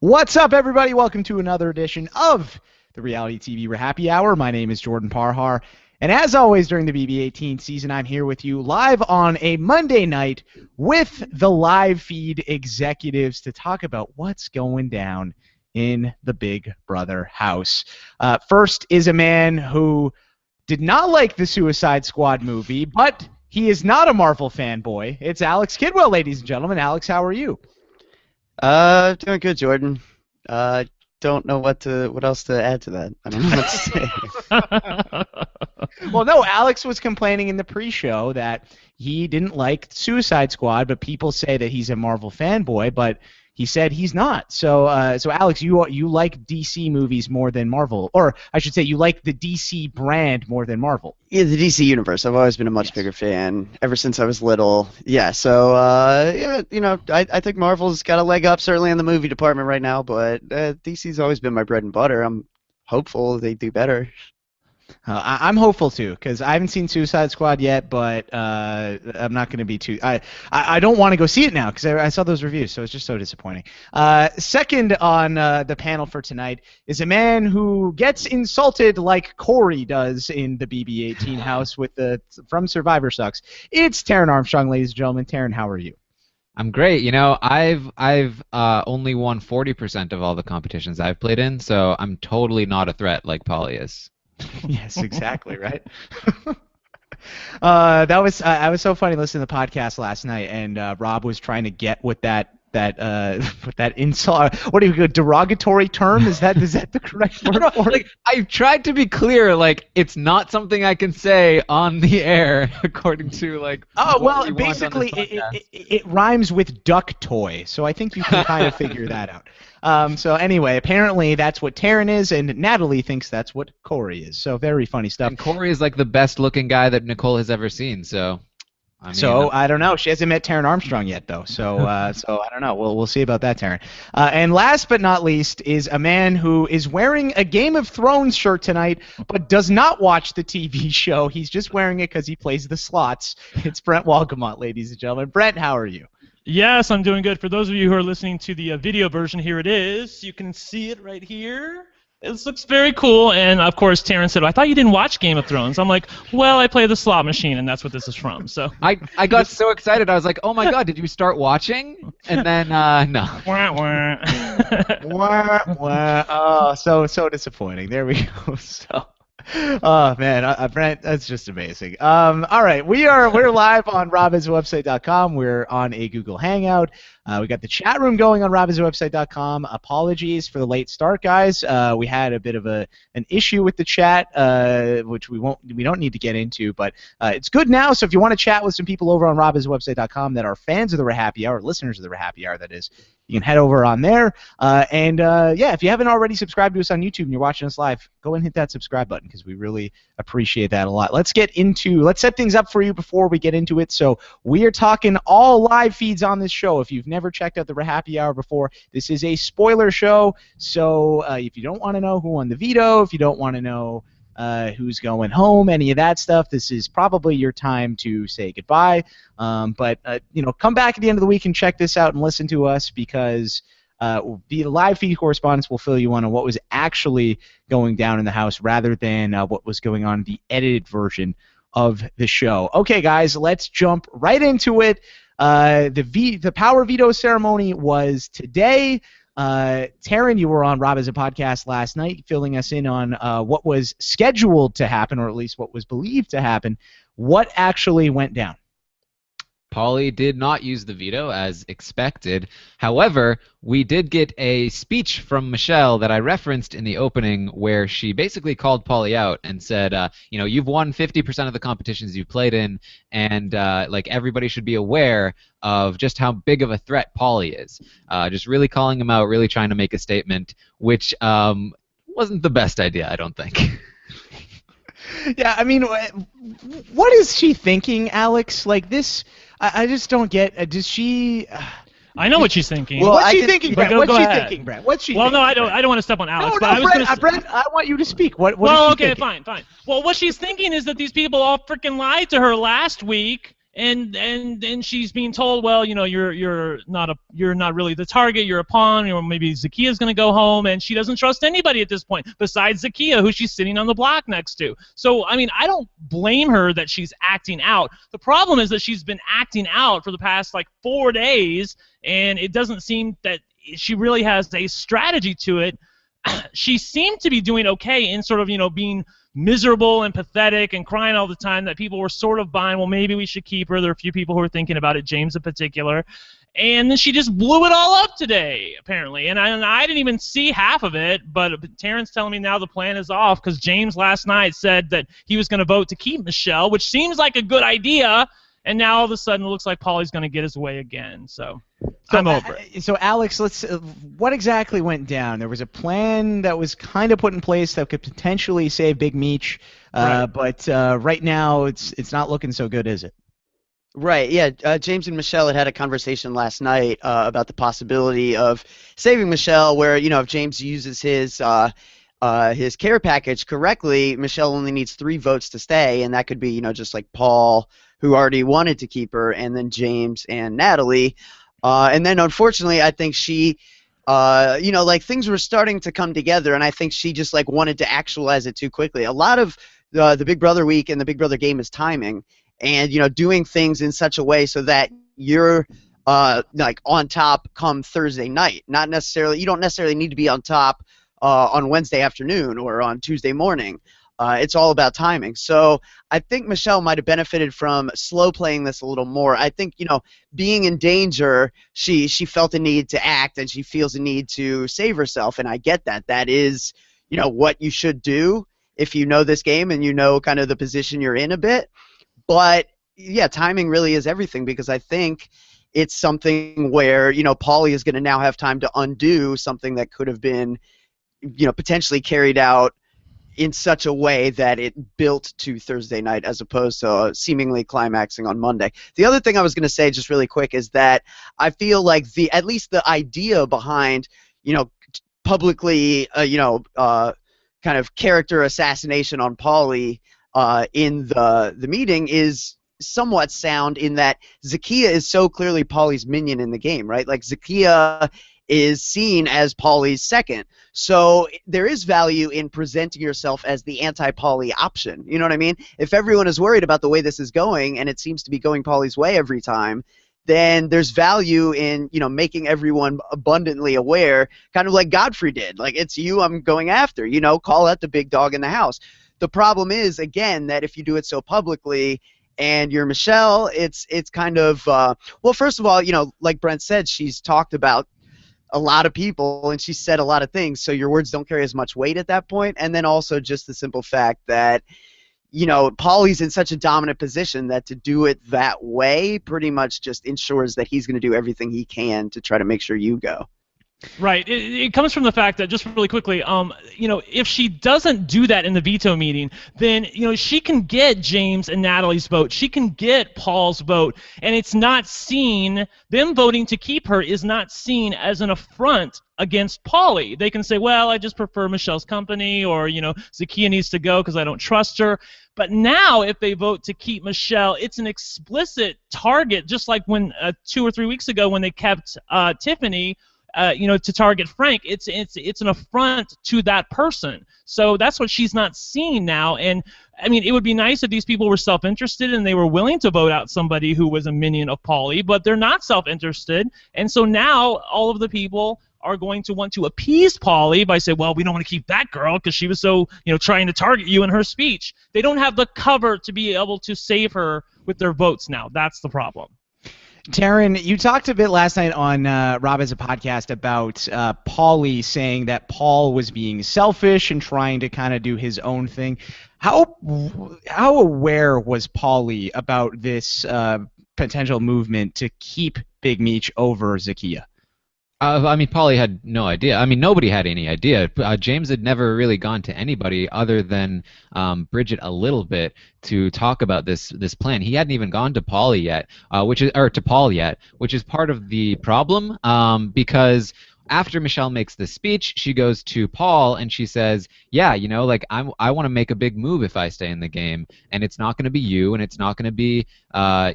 What's up, everybody? Welcome to another edition of the Reality TV RHAPpy Hour. My name is Jordan Parhar, and as always during the BB18 season, I'm here with you live on a Monday night with the live feed executives to talk about what's going down in the Big Brother house. First is a man who did not like the Suicide Squad movie, but he is not a Marvel fanboy. It's Alex Kidwell, ladies and gentlemen. Alex, how are you? Doing good, Jordan. Don't know what else to add to that. I don't know what to say. Well, no, Alex was complaining in the pre-show that he didn't like Suicide Squad, but people say that he's a Marvel fanboy, but he said he's not. So Alex, you like DC movies more than Marvel, or I should say, you like the DC brand more than Marvel. Yeah, the DC universe. I've always been a much bigger fan ever since I was little. Yeah, so I think Marvel's got a leg up certainly in the movie department right now, but DC's always been my bread and butter. I'm hopeful they do better. I'm hopeful too, because I haven't seen Suicide Squad yet, but I'm not going to be too. I don't want to go see it now because I saw those reviews, so it's just so disappointing. Second on the panel for tonight is a man who gets insulted like Corey does in the BB18 house from Survivor Sucks. It's Taryn Armstrong, ladies and gentlemen. Taryn, how are you? I'm great. You know, I've only won 40% of all the competitions I've played in, so I'm totally not a threat like Polly is. Yes, exactly, right? That was so funny listening to the podcast last night, and Rob was trying to get what that insult. What do you go derogatory term? Is that the correct word for it? Like, I've tried to be clear, like it's not something I can say on the air according to like. Oh well, basically it rhymes with duck toy, so I think you can kind of figure that out. So anyway, apparently that's what Taryn is, and Natalie thinks that's what Corey is. So very funny stuff. And Corey is like the best-looking guy that Nicole has ever seen. So. I don't know. She hasn't met Taryn Armstrong yet, though. So I don't know. We'll see about that, Taryn. And last but not least is a man who is wearing a Game of Thrones shirt tonight, but does not watch the TV show. He's just wearing it because he plays the slots. It's Brent Walgamont, ladies and gentlemen. Brent, how are you? Yes, I'm doing good. For those of you who are listening to the video version, here it is. You can see it right here. This looks very cool, and of course, Taryn said, "I thought you didn't watch Game of Thrones." I'm like, "Well, I play the slot machine, and that's what this is from." So I got so excited. I was like, "Oh my God, did you start watching?" And then no. Wah, wah. Wah, wah. Oh, so disappointing. There we go. So. Oh man, Brent, that's just amazing. All right, we're live on RHAPpy.com. We're on a Google Hangout. We got the chat room going on RHAPpy.com. Apologies for the late start, guys. We had a bit of an issue with the chat, which we don't need to get into, but it's good now. So if you want to chat with some people over on RHAPpy.com that are fans of the RHAPpy Hour, listeners of the RHAPpy Hour, that is, you can head over on there. Yeah, if you haven't already subscribed to us on YouTube and you're watching us live, go and hit that subscribe button because we really appreciate that a lot. Let's set things up for you before we get into it. So we are talking all live feeds on this show. If you've never checked out the RHAPpy Hour before, this is a spoiler show. So if you don't want to know who won the veto, if you don't want to know who's going home, any of that stuff, this is probably your time to say goodbye. But come back at the end of the week and check this out and listen to us because the live feed correspondence will fill you in on what was actually going down in the house rather than what was going on in the edited version of the show. Okay, guys, let's jump right into it. The power veto ceremony was today. Taryn, you were on Rob as a podcast last night, filling us in on what was scheduled to happen, or at least what was believed to happen. What actually went down? Polly did not use the veto as expected. However, we did get a speech from Michelle that I referenced in the opening where she basically called Polly out and said, you've won 50% of the competitions you've played in, and like everybody should be aware of just how big of a threat Polly is. Just really calling him out, really trying to make a statement, which wasn't the best idea, I don't think. Yeah, I mean, what is she thinking, Alex? Like this, I just don't get. Does she? I know what she's thinking. Well, what's she thinking, Brett? What's she thinking, Brett? What's she? Well, thinking? no, I don't want to step on Alex. No, but I was Brett, I want you to speak. What well, is she okay, thinking? fine. Well, what she's thinking is that these people all freaking lied to her last week, and she's being told, well, you're not really the target, you're a pawn, or maybe Zakia's going to go home, and she doesn't trust anybody at this point besides Zakia, who she's sitting on the block next to. So I mean, I don't blame her that she's acting out. The problem is that she's been acting out for the past like 4 days, and it doesn't seem that she really has a strategy to it. She seemed to be doing okay in sort of, being miserable and pathetic and crying all the time, that people were sort of buying, well, maybe we should keep her. There are a few people who are thinking about it, James in particular. And then she just blew it all up today, apparently. And I didn't even see half of it, but Terrence telling me now the plan is off because James last night said that he was going to vote to keep Michelle, which seems like a good idea. And now all of a sudden it looks like Paulie's going to get his way again. So I'm over it. So Alex, what exactly went down? There was a plan that was kind of put in place that could potentially save Big Meech, Right. but right now it's not looking so good, is it? Right, yeah. James and Michelle had a conversation last night about the possibility of saving Michelle, where, if James uses his care package correctly, Michelle only needs 3 votes to stay, and that could be, just like Paul, who already wanted to keep her, and then James and Natalie. And then, unfortunately, I think she, things were starting to come together, and I think she just, wanted to actualize it too quickly. A lot of the Big Brother week and the Big Brother game is timing, and, doing things in such a way so that you're, on top come Thursday night. You don't necessarily need to be on top on Wednesday afternoon or on Tuesday morning. It's all about timing. So I think Michelle might have benefited from slow playing this a little more. I think, being in danger, she felt a need to act, and she feels a need to save herself, and I get that. That is, what you should do if you know this game and you know kind of the position you're in a bit. But, yeah, timing really is everything, because I think it's something where, Paulie is going to now have time to undo something that could have been, potentially carried out in such a way that it built to Thursday night as opposed to seemingly climaxing on Monday. The other thing I was going to say just really quick is that I feel like at least the idea behind, publicly, kind of character assassination on Paulie in the meeting is somewhat sound, in that Zakia is so clearly Paulie's minion in the game, right? Like, Zakia is seen as Paulie's second. So there is value in presenting yourself as the anti-Paulie option. You know what I mean? If everyone is worried about the way this is going, and it seems to be going Paulie's way every time, then there's value in, making everyone abundantly aware, kind of like Godfrey did. Like, it's you I'm going after, call out the big dog in the house. The problem is, again, that if you do it so publicly and you're Michelle, it's kind of, well, first of all, like Brent said, she's talked about a lot of people, and she said a lot of things, so your words don't carry as much weight at that point. And then also just the simple fact that, Paulie's in such a dominant position that to do it that way pretty much just ensures that he's going to do everything he can to try to make sure you go. Right. It comes from the fact that, just really quickly, if she doesn't do that in the veto meeting, then, she can get James and Natalie's vote. She can get Paul's vote. And it's not seen, them voting to keep her is not seen as an affront against Paulie. They can say, well, I just prefer Michelle's company, or, Zakia needs to go because I don't trust her. But now, if they vote to keep Michelle, it's an explicit target, just like when 2 or 3 weeks ago when they kept Tiffany, to target Frank. It's an affront to that person. So that's what she's not seeing now. And I mean, it would be nice if these people were self-interested and they were willing to vote out somebody who was a minion of Paulie, but they're not self-interested. And so now all of the people are going to want to appease Paulie by saying, well, we don't want to keep that girl because she was so, trying to target you in her speech. They don't have the cover to be able to save her with their votes now. That's the problem. Taryn, you talked a bit last night on Rob Has a Podcast about Paulie saying that Paul was being selfish and trying to kind of do his own thing. How aware was Paulie about this potential movement to keep Big Meech over Zakia? Paulie had no idea. Nobody had any idea. James had never really gone to anybody other than Bridget a little bit to talk about this plan. He hadn't even gone to Paulie yet, to Paul yet, which is part of the problem, because after Michelle makes this speech, she goes to Paul and she says, yeah, you know, like I want to make a big move if I stay in the game, and it's not going to be you, and it's not going to be,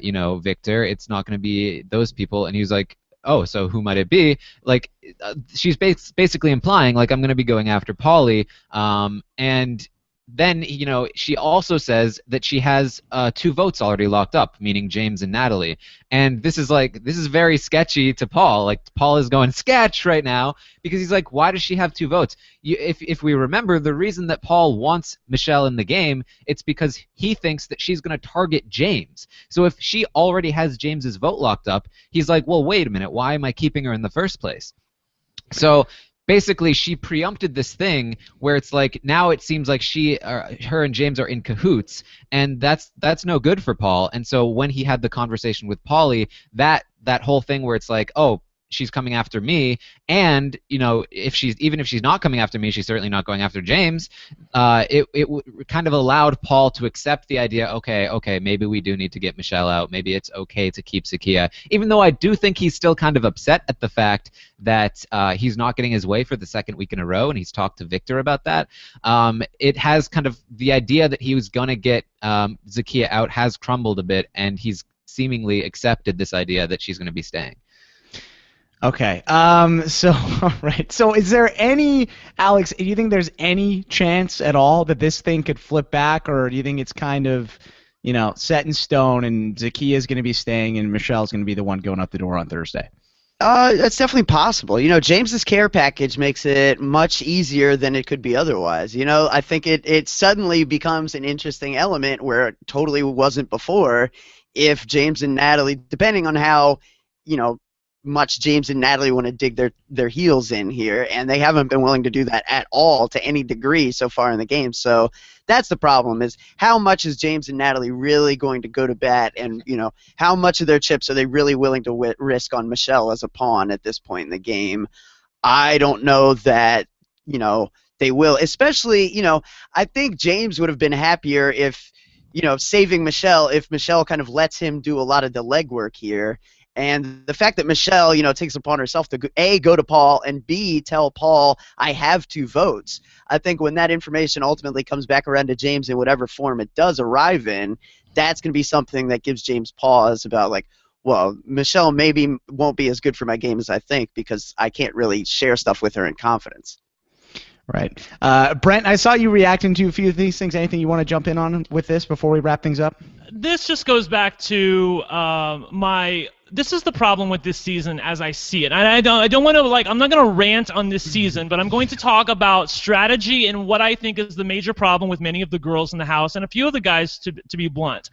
you know, Victor. It's not going to be those people. And he was like, oh, so who might it be? Like, she's basically implying, like, I'm going to be going after Paulie, and then, you know, she also says that she has 2 votes already locked up, meaning James and Natalie. And this is very sketchy to Paul. Like, Paul is going sketch right now because he's like, why does she have 2 votes? If we remember, the reason that Paul wants Michelle in the game, it's because he thinks that she's going to target James. So if she already has James's vote locked up, he's like, well, wait a minute, why am I keeping her in the first place? So basically, she preempted this thing where it's like now it seems like her and James are in cahoots, and that's no good for Paul. And so when he had the conversation with Paulie, that whole thing where it's like, oh, she's coming after me, and you know, even if she's not coming after me, she's certainly not going after James. It kind of allowed Paul to accept the idea. Okay, maybe we do need to get Michelle out. Maybe it's okay to keep Zakiya, even though I do think he's still kind of upset at the fact that he's not getting his way for the 2nd week in a row, and he's talked to Victor about that. It has kind of the idea that he was gonna get Zakiya out has crumbled a bit, and he's seemingly accepted this idea that she's going to be staying. Okay. So, all right. So, is there any, Alex? Do you think there's any chance at all that this thing could flip back, or do you think it's kind of, you know, set in stone, and Zakiya is going to be staying, and Michelle's going to be the one going out the door on Thursday? That's definitely possible. You know, James's care package makes it much easier than it could be otherwise. You know, I think it suddenly becomes an interesting element where it totally wasn't before, if James and Natalie, depending on how, you know, much James and Natalie want to dig their heels in here, and they haven't been willing to do that at all to any degree so far in the game. So that's the problem, is how much is James and Natalie really going to go to bat, and you know, how much of their chips are they really willing to risk on Michelle as a pawn at this point in the game? I don't know that, you know, they will, especially, you know, I think James would have been happier if, you know, saving Michelle, if Michelle kind of lets him do a lot of the legwork here. And the fact that Michelle, you know, takes upon herself to A, go to Paul, and B, tell Paul, I have 2 votes. I think when that information ultimately comes back around to James in whatever form it does arrive in, that's going to be something that gives James pause about, like, well, Michelle maybe won't be as good for my game as I think because I can't really share stuff with her in confidence. Right. Brent, I saw you reacting to a few of these things. Anything you want to jump in on with this before we wrap things up? This just goes back to this is the problem with this season as I see it. And I don't want to, like, I'm not going to rant on this season, but I'm going to talk about strategy and what I think is the major problem with many of the girls in the house and a few of the guys, to be blunt.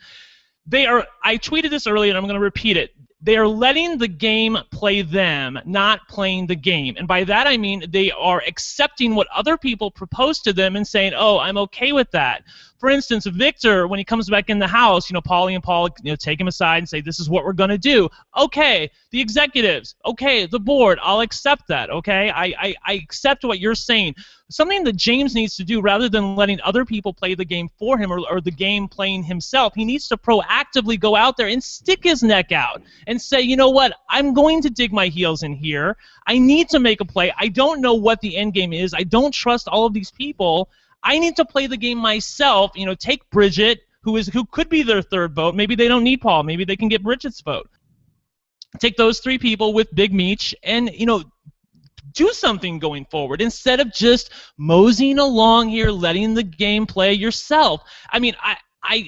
I tweeted this earlier, and I'm going to repeat it. They are letting the game play them, not playing the game. And by that I mean they are accepting what other people propose to them and saying, oh, I'm okay with that. For instance, Victor, when he comes back in the house, you know, Paulie and Paul, you know, take him aside and say, this is what we're going to do. Okay, the executives, okay, the board, I'll accept that, okay? I accept what you're saying. Something that James needs to do, rather than letting other people play the game for him or the game playing himself, he needs to proactively go out there and stick his neck out and say, you know what, I'm going to dig my heels in here. I need to make a play. I don't know what the end game is. I don't trust all of these people. I need to play the game myself. You know, take Bridget, who could be their 3rd vote. Maybe they don't need Paul. Maybe they can get Bridget's vote. Take those 3 people with Big Meech and, you know, do something going forward instead of just moseying along here, letting the game play yourself. I mean, I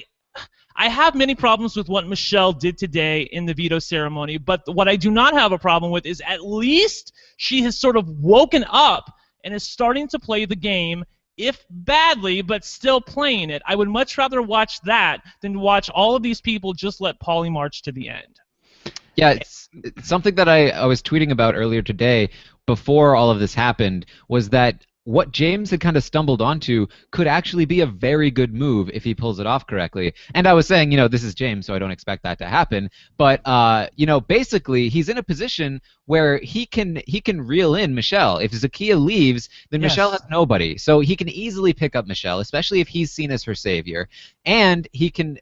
have many problems with what Michelle did today in the veto ceremony, but what I do not have a problem with is at least she has sort of woken up and is starting to play the game, if badly, but still playing it. I would much rather watch that than watch all of these people just let Paulie march to the end. Yeah, it's something that I was tweeting about earlier today before all of this happened was that what James had kind of stumbled onto could actually be a very good move if he pulls it off correctly. And I was saying, you know, this is James, so I don't expect that to happen. But, you know, basically he's in a position where he can reel in Michelle. If Zakiya leaves, then Michelle has nobody. So he can easily pick up Michelle, especially if he's seen as her savior. And he can,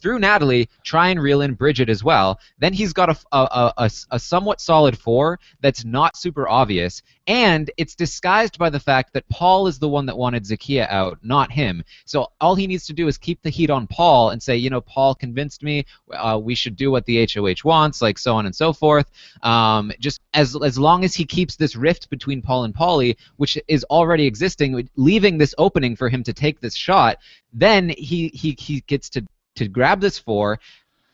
through Natalie, try and reel in Bridget as well. Then he's got a somewhat solid 4 that's not super obvious. And it's disguised by the fact that Paul is the one that wanted Zakiya out, not him. So all he needs to do is keep the heat on Paul and say, you know, Paul convinced me we should do what the HOH wants, like so on and so forth. Just as long as he keeps this rift between Paul and Paulie, which is already existing, leaving this opening for him to take this shot, then he gets to grab this 4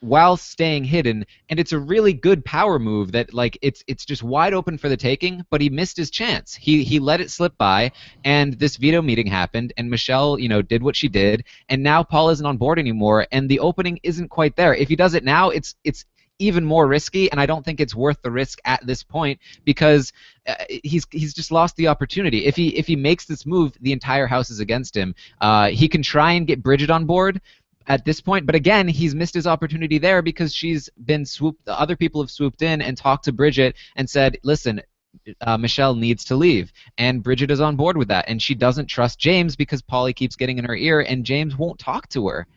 while staying hidden, and it's a really good power move that, like, it's just wide open for the taking, but he missed his chance. He let it slip by, and this veto meeting happened, and Michelle, you know, did what she did, and now Paul isn't on board anymore, and the opening isn't quite there. If he does it now, it's even more risky, and I don't think it's worth the risk at this point, because he's just lost the opportunity. If he makes this move, the entire house is against him. He can try and get Bridget on board at this point, but again, he's missed his opportunity there because she's been swooped. The other people have swooped in and talked to Bridget and said, listen, Michelle needs to leave, and Bridget is on board with that, and she doesn't trust James because Paulie keeps getting in her ear, and James won't talk to her.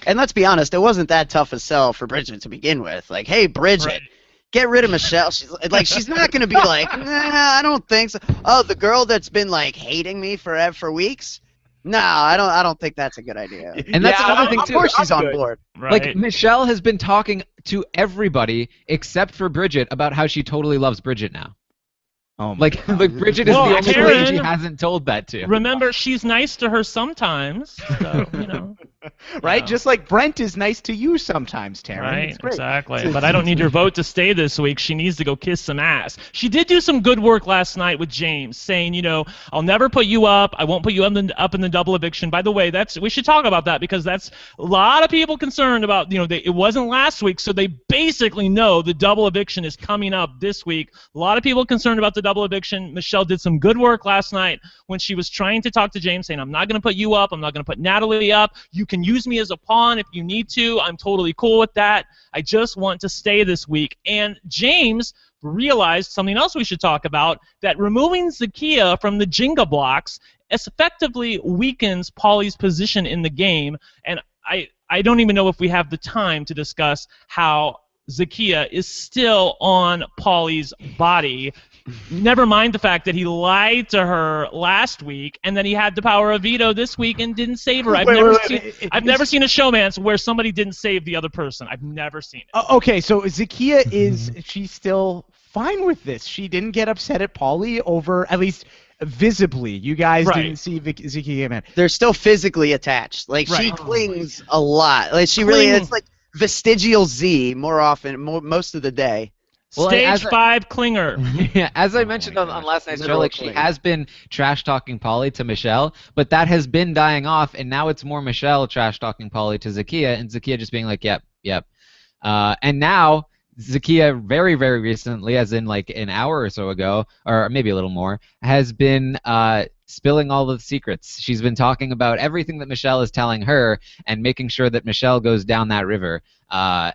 And let's be honest, it wasn't that tough a sell for Bridget to begin with. Like, hey, Bridget, get rid of Michelle. She's not going to be like, nah, I don't think so. Oh, the girl that's been, like, hating me for weeks? No, I don't think that's a good idea. And that's another thing, too. Of course she's on board. Right. Like, Michelle has been talking to everybody except for Bridget about how she totally loves Bridget now. Oh my like God. Bridget is Well, the only Karen, person she hasn't told that to. Remember, she's nice to her sometimes, so, you know. Right? Yeah. Just like Brent is nice to you sometimes, Taryn. Right, It's great. exactly. But I don't need your vote to stay this week. She needs to go kiss some ass. She did do some good work last night with James, saying, you know, I'll never put you up. I won't put you up in the double eviction. By the way, we should talk about that because that's a lot of people concerned about, you know, it wasn't last week, so they basically know the double eviction is coming up this week. A lot of people concerned about the double eviction. Michelle did some good work last night when she was trying to talk to James, saying, I'm not going to put you up. I'm not going to put Natalie up. You can use me as a pawn if you need to. I'm totally cool with that. I just want to stay this week. And James realized something else we should talk about, that removing Zakiya from the Jenga blocks effectively weakens Paulie's position in the game. And I don't even know if we have the time to discuss how Zakiya is still on Paulie's body. Never mind the fact that he lied to her last week and then he had the power of veto this week and didn't save her. I've never seen a showmance where somebody didn't save the other person. I've never seen it. Okay, so Zakiya she's still fine with this. She didn't get upset at Paulie over, at least visibly. You guys didn't see Zakiya, man. They're still physically attached. Like, she clings a lot. Like, she really, it's like vestigial Z more often, most of the day. Well, Stage 5 clinger. Yeah, as I mentioned on last night's show, like, she has been trash-talking Paulie to Michelle, but that has been dying off, and now it's more Michelle trash-talking Paulie to Zakiya, and Zakiya just being like, yep. And now Zakiya very, very recently, as in like an hour or so ago, or maybe a little more, has been spilling all the secrets. She's been talking about everything that Michelle is telling her and making sure that Michelle goes down that river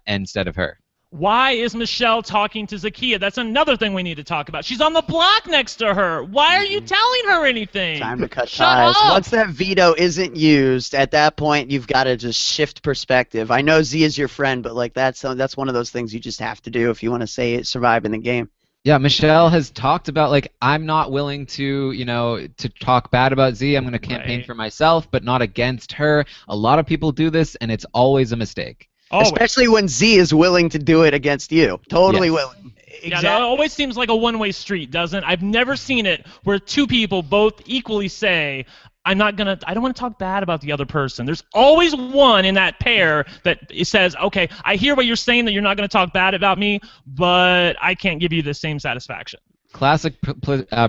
instead of her. Why is Michelle talking to Zakiya? That's another thing we need to talk about. She's on the block next to her. Why are you telling her anything? Time to cut Shut ties. up. Once that veto isn't used, at that point you've got to just shift perspective. I know Z is your friend, but like that's one of those things you just have to do if you want to survive in the game. Yeah, Michelle has talked about, like, I'm not willing to, to talk bad about Z. I'm going to campaign for myself, but not against her. A lot of people do this, and it's always a mistake. Especially when Z is willing to do it against you. Totally willing. Yeah, that always seems like a one-way street, doesn't it? I've never seen it where two people both equally say, I don't want to talk bad about the other person. There's always one in that pair that says, okay, I hear what you're saying, that you're not going to talk bad about me, but I can't give you the same satisfaction. Classic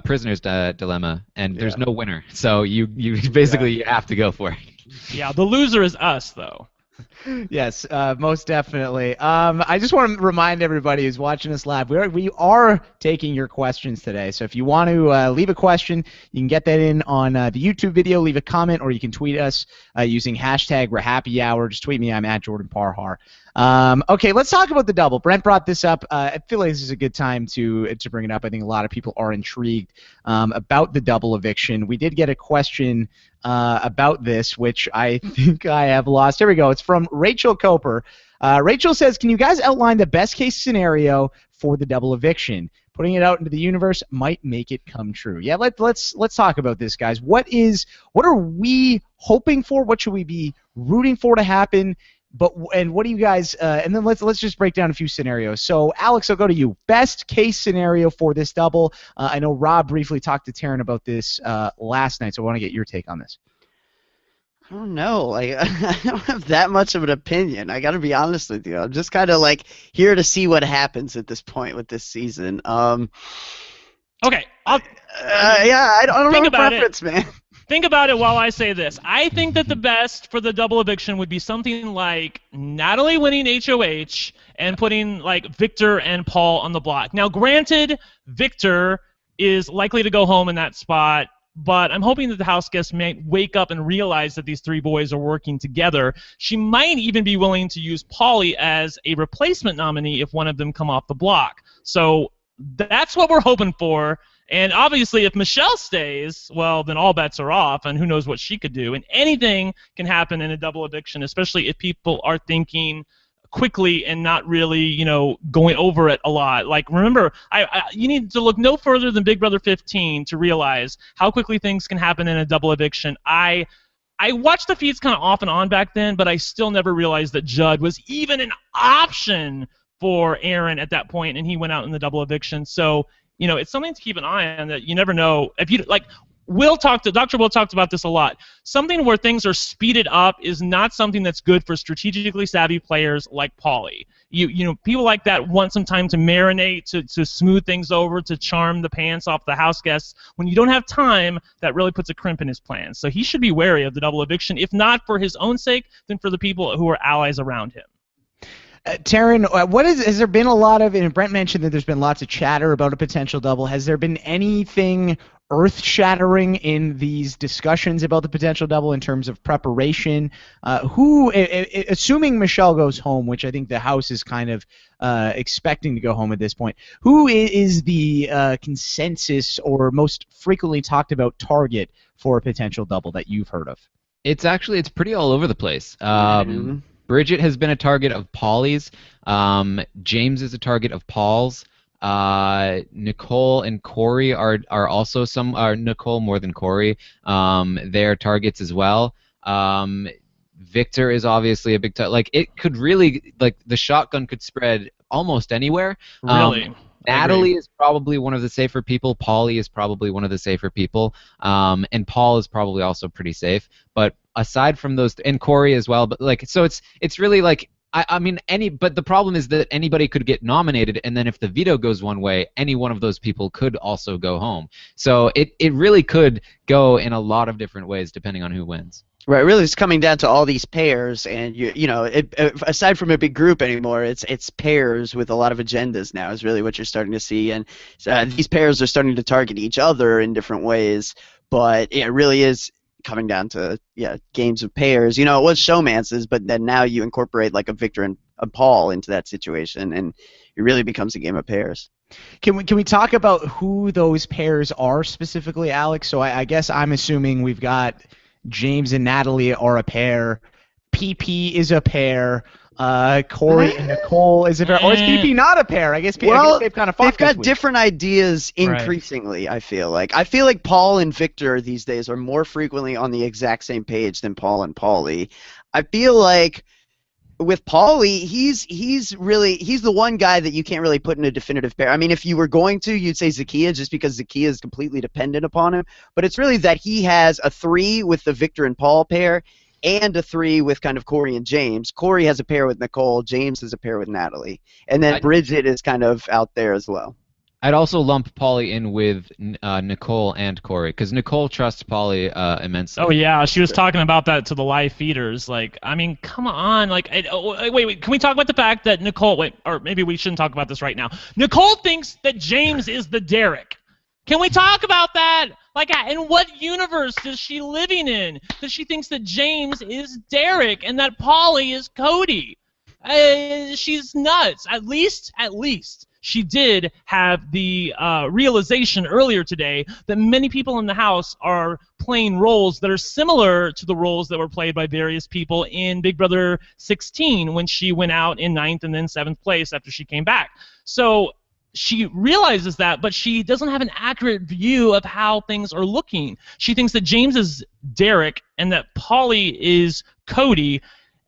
prisoner's dilemma, and there's no winner. So you basically you have to go for it. Yeah, the loser is us, though. Yes, most definitely. I just want to remind everybody who's watching us live, we are taking your questions today. So if you want to leave a question, you can get that in on the YouTube video, leave a comment, or you can tweet us using hashtag RHAPpy Hour. Just tweet me. I'm at Jordan Parhar. Okay, let's talk about the double. Brent brought this up. I feel like this is a good time to bring it up. I think a lot of people are intrigued about the double eviction. We did get a question about this, which I think I have lost. Here we go. It's from Rachel Coper. Rachel says, can you guys outline the best case scenario for the double eviction? Putting it out into the universe might make it come true. Yeah, let's talk about this, guys. What are we hoping for? What should we be rooting for to happen? And what do you guys? And then let's just break down a few scenarios. So Alex, I'll go to you. Best case scenario for this double. I know Rob briefly talked to Taryn about this last night, so I want to get your take on this. I don't know. Like, I don't have that much of an opinion. I got to be honest with you. I'm just kind of like here to see what happens at this point with this season. Okay. Yeah, I don't have a preference, man. Think about it while I say this. I think that the best for the double eviction would be something like Natalie winning HOH and putting like Victor and Paul on the block. Now, granted, Victor is likely to go home in that spot, but I'm hoping that the house guests may wake up and realize that these three boys are working together. She might even be willing to use Paulie as a replacement nominee if one of them come off the block. So that's what we're hoping for. And obviously, if Michelle stays, well, then all bets are off, and who knows what she could do. And anything can happen in a double eviction, especially if people are thinking quickly and not really, going over it a lot. Like, remember, you need to look no further than Big Brother 15 to realize how quickly things can happen in a double eviction. I watched the feeds kind of off and on back then, but I still never realized that Judd was even an option for Aaron at that point, and he went out in the double eviction. So, it's something to keep an eye on, that you never know. If you like, Dr. Will talked about this a lot. Something where things are speeded up is not something that's good for strategically savvy players like Paulie. People like that want some time to marinate, to smooth things over, to charm the pants off the house guests. When you don't have time, that really puts a crimp in his plans. So he should be wary of the double eviction, if not for his own sake, then for the people who are allies around him. Taryn, has there been a lot of, and Brent mentioned that there's been lots of chatter about a potential double. Has there been anything earth-shattering in these discussions about the potential double in terms of preparation? Assuming Michelle goes home, which I think the house is kind of expecting to go home at this point, who is the consensus or most frequently talked about target for a potential double that you've heard of? It's pretty all over the place. Bridget has been a target of Paulie's. James is a target of Paul's. Nicole and Corey are also Nicole more than Corey. They're targets as well. Victor is obviously a big target. Like, it could really, like, the shotgun could spread almost anywhere. Really? Natalie is probably one of the safer people. Paulie is probably one of the safer people. And Paul is probably also pretty safe. But aside from those, and Corey as well. But so it's really like, but the problem is that anybody could get nominated, and then if the veto goes one way, any one of those people could also go home. So it really could go in a lot of different ways depending on who wins. Right, really, it's coming down to all these pairs, and aside from a big group anymore, it's pairs with a lot of agendas now is really what you're starting to see, and these pairs are starting to target each other in different ways. But it really is coming down to games of pairs. It was showmances, but then now you incorporate like a Victor and a Paul into that situation, and it really becomes a game of pairs. Can we talk about who those pairs are specifically, Alex? So I guess I'm assuming we've got James and Natalie are a pair. PP is a pair. Corey and Nicole is a pair. Or is PP not a pair? I guess they've kind of fought. They've got different ideas increasingly, right. I feel like Paul and Victor these days are more frequently on the exact same page than Paul and Paulie. I feel like with Paulie, he's the one guy that you can't really put in a definitive pair. I mean, if you were going to, you'd say Zakiya, just because Zakiya is completely dependent upon him. But it's really that he has a 3 with the Victor and Paul pair, and a 3 with kind of Corey and James. Corey has a pair with Nicole. James has a pair with Natalie. And then Bridget is kind of out there as well. I'd also lump Paulie in with Nicole and Corey, because Nicole trusts Paulie immensely. Oh, yeah, she was talking about that to the live feeders. Like, I mean, come on. Like, wait, can we talk about the fact that Nicole, or maybe we shouldn't talk about this right now. Nicole thinks that James is the Derek. Can we talk about that? Like, in what universe is she living in that she thinks that James is Derek and that Paulie is Cody? she's nuts. At least she did have the realization earlier today that many people in the house are playing roles that are similar to the roles that were played by various people in Big Brother 16 when she went out in 9th and then 7th place after she came back. So she realizes that, but she doesn't have an accurate view of how things are looking. She thinks that James is Derek and that Pauly is Cody,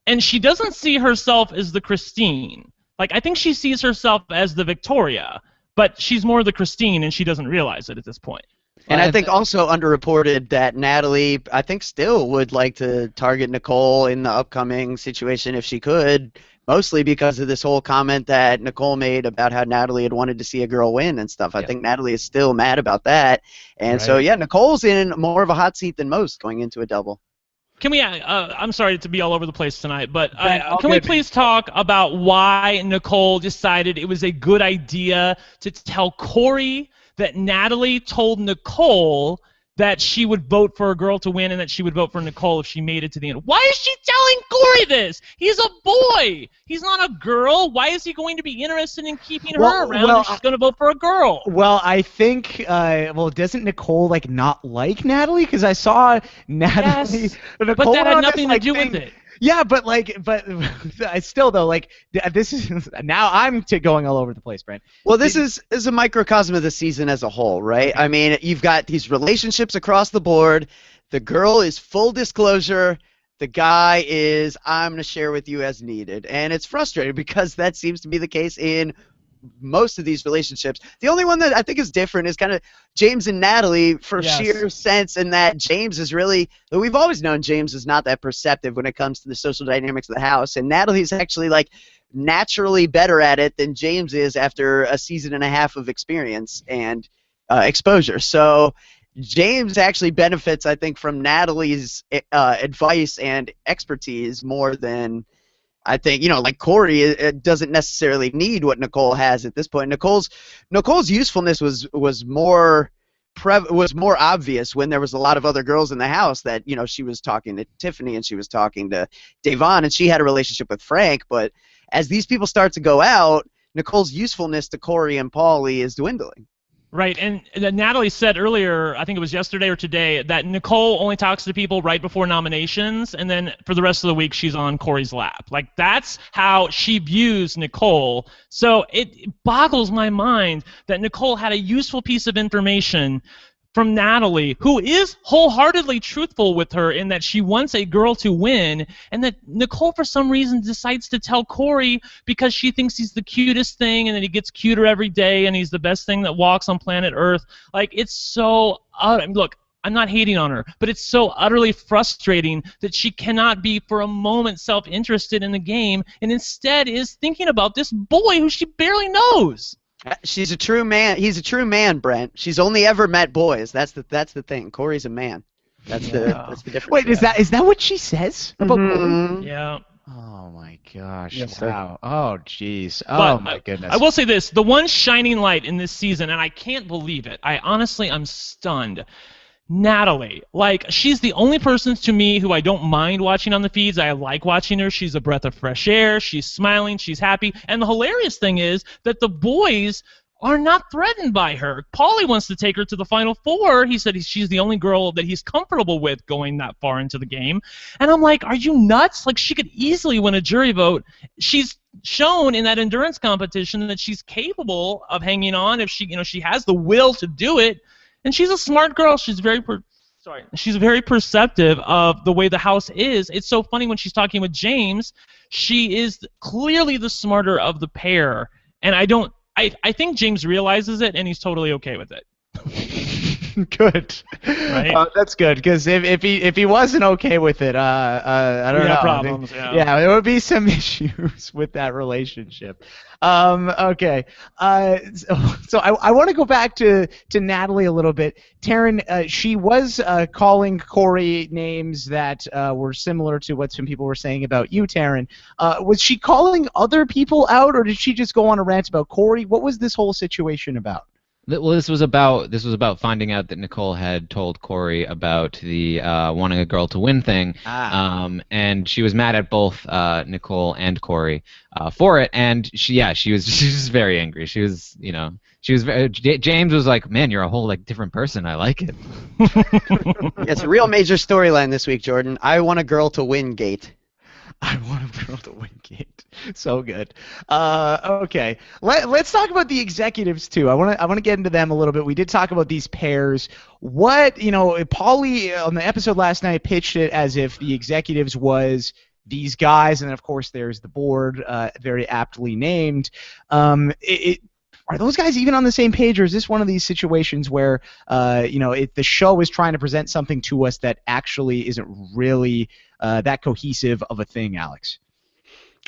and she doesn't see herself as the Christine. Like, I think she sees herself as the Victoria, but she's more the Christine, and she doesn't realize it at this point. And I think also underreported that Natalie, I think, still would like to target Nicole in the upcoming situation if she could, mostly because of this whole comment that Nicole made about how Natalie had wanted to see a girl win and stuff. I think Natalie is still mad about that. And so, yeah, Nicole's in more of a hot seat than most going into a double. Can we, I'm sorry to be all over the place tonight, but can we please talk about why Nicole decided it was a good idea to tell Corey that Natalie told Nicole that she would vote for a girl to win and that she would vote for Nicole if she made it to the end? Why is she telling Corey this? He's a boy. He's not a girl. Why is he going to be interested in keeping her around if she's going to vote for a girl? Well, I think, doesn't Nicole, not like Natalie? Because I saw Natalie... Yes, Nicole but that had nothing to do thing. with it. Yeah, but I still though, this is now I'm going all over the place, Brent. Well, this is a microcosm of the season as a whole, right? I mean, you've got these relationships across the board. The girl is full disclosure. The guy is, I'm going to share with you as needed. And it's frustrating because that seems to be the case in most of these relationships. The only one that I think is different is kind of James and Natalie for sheer sense in that James is really, we've always known James is not that perceptive when it comes to the social dynamics of the house, and Natalie's actually naturally better at it than James is after a season and a half of experience and exposure. So James actually benefits, I think, from Natalie's advice and expertise more than I think, Corey it doesn't necessarily need what Nicole has at this point. Nicole's usefulness was more obvious when there was a lot of other girls in the house that, she was talking to Tiffany and she was talking to Devon and she had a relationship with Frank. But as these people start to go out, Nicole's usefulness to Corey and Pauly is dwindling. Right, and Natalie said earlier, I think it was yesterday or today, that Nicole only talks to people right before nominations, and then for the rest of the week she's on Corey's lap. That's how she views Nicole. So it boggles my mind that Nicole had a useful piece of information from Natalie, who is wholeheartedly truthful with her in that she wants a girl to win, and that Nicole for some reason decides to tell Corey because she thinks he's the cutest thing and that he gets cuter every day and he's the best thing that walks on planet Earth. It's so... look, I'm not hating on her, but it's so utterly frustrating that she cannot be for a moment self-interested in the game and instead is thinking about this boy who she barely knows. She's a true man. He's a true man, Brent. She's only ever met boys. That's the thing. Corey's a man. That's the difference. Wait, is that what she says about Corey? Yeah. Oh my gosh! Yes, wow. Oh jeez. Oh But my goodness. I will say this: the one shining light in this season, and I can't believe it. I'm stunned. Natalie, she's the only person to me who I don't mind watching on the feeds. I like watching her. She's a breath of fresh air. She's smiling. She's happy. And the hilarious thing is that the boys are not threatened by her. Pauly wants to take her to the Final Four. He said she's the only girl that he's comfortable with going that far into the game. And I'm like, are you nuts? She could easily win a jury vote. She's shown in that endurance competition that she's capable of hanging on if she has the will to do it. And she's a smart girl. She's very perceptive of the way the house is. It's so funny when she's talking with James. She is clearly the smarter of the pair, and I think James realizes it, and he's totally okay with it. Good. Right? That's good, because if he wasn't okay with it, I don't know. Problems. Yeah, there would be some issues with that relationship. Okay. So I want to go back to Natalie a little bit. Taryn, she was calling Corey names that were similar to what some people were saying about you, Taryn. Was she calling other people out, or did she just go on a rant about Corey? What was this whole situation about? Well, this was about finding out that Nicole had told Corey about the wanting a girl to win thing, and she was mad at both Nicole and Corey for it, and she was just very angry. James was like, "Man, you're a whole like different person. I like it." It's a real major storyline this week, Jordan. I want a girl to win gate. I want a girl to win gate. So good. Okay, let's talk about the executives too. I want to get into them a little bit. We did talk about these pairs. Paulie on the episode last night pitched it as if the executives was these guys, and of course there's the board, very aptly named. Are those guys even on the same page, or is this one of these situations where, the show is trying to present something to us that actually isn't really that cohesive of a thing, Alex?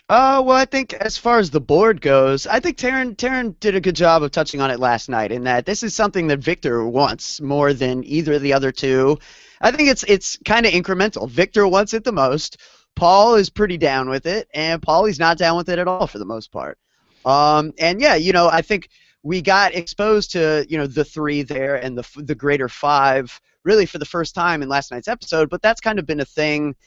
Well, I think as far as the board goes, I think Taryn did a good job of touching on it last night in that this is something that Victor wants more than either of the other two. I think it's kind of incremental. Victor wants it the most. Paul is pretty down with it, and Paulie's not down with it at all for the most part. And yeah, I think we got exposed to, the three there and the greater five really for the first time in last night's episode, but that's kind of been a thing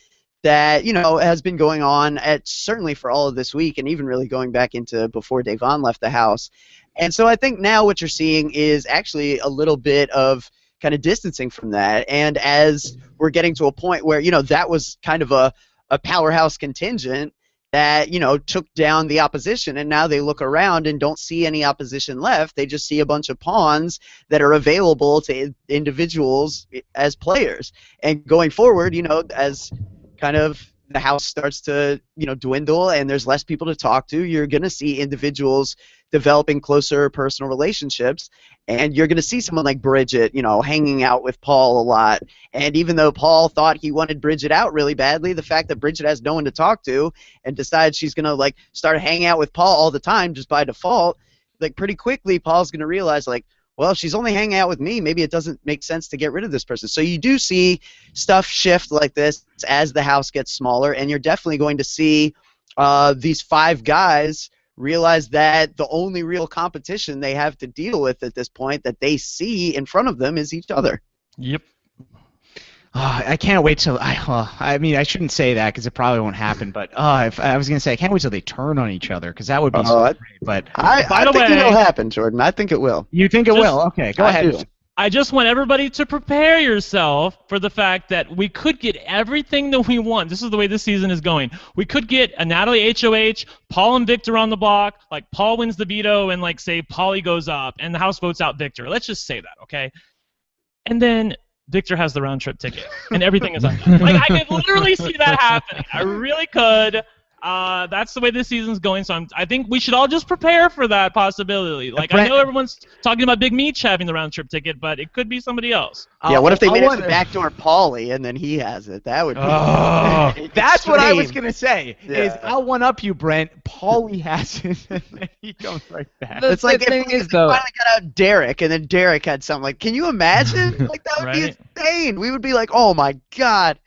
that, has been going on certainly for all of this week and even really going back into before Davon left the house. And so I think now what you're seeing is actually a little bit of kind of distancing from that. And as we're getting to a point where, that was kind of a powerhouse contingent that, took down the opposition, and now they look around and don't see any opposition left. They just see a bunch of pawns that are available to individuals as players. And going forward, as kind of the house starts to, dwindle and there's less people to talk to, you're going to see individuals developing closer personal relationships, and you're going to see someone like Bridget, hanging out with Paul a lot. And even though Paul thought he wanted Bridget out really badly, the fact that Bridget has no one to talk to and decides she's going to start hanging out with Paul all the time just by default, pretty quickly Paul's going to realize well, she's only hanging out with me. Maybe it doesn't make sense to get rid of this person. So you do see stuff shift like this as the house gets smaller, and you're definitely going to see these five guys realize that the only real competition they have to deal with at this point that they see in front of them is each other. Yep. I can't wait till I shouldn't say that because it probably won't happen. But if I was gonna say, I can't wait till they turn on each other because that would be so great. But I think it'll happen, Jordan. I think it will. You think it will? Okay, go ahead. I just want everybody to prepare yourself for the fact that we could get everything that we want. This is the way this season is going. We could get a Natalie HOH, Paul and Victor on the block, Paul wins the veto, and say Paulie goes up, and the house votes out Victor. Let's just say that, okay? And then Victor has the round trip ticket, and everything is undone. I could literally see that happening. I really could. That's the way this season's going, so I think we should all just prepare for that possibility. I know everyone's talking about Big Meech having the round trip ticket, but it could be somebody else. Yeah, what if they made it to backdoor Paulie and then he has it? That would be that's what I was gonna say. Yeah. Is I'll one up you, Brent. Paulie has it, and then he comes right back. It's like if finally got out Derek, and then Derek had something can you imagine? That would be insane. We would be oh my god.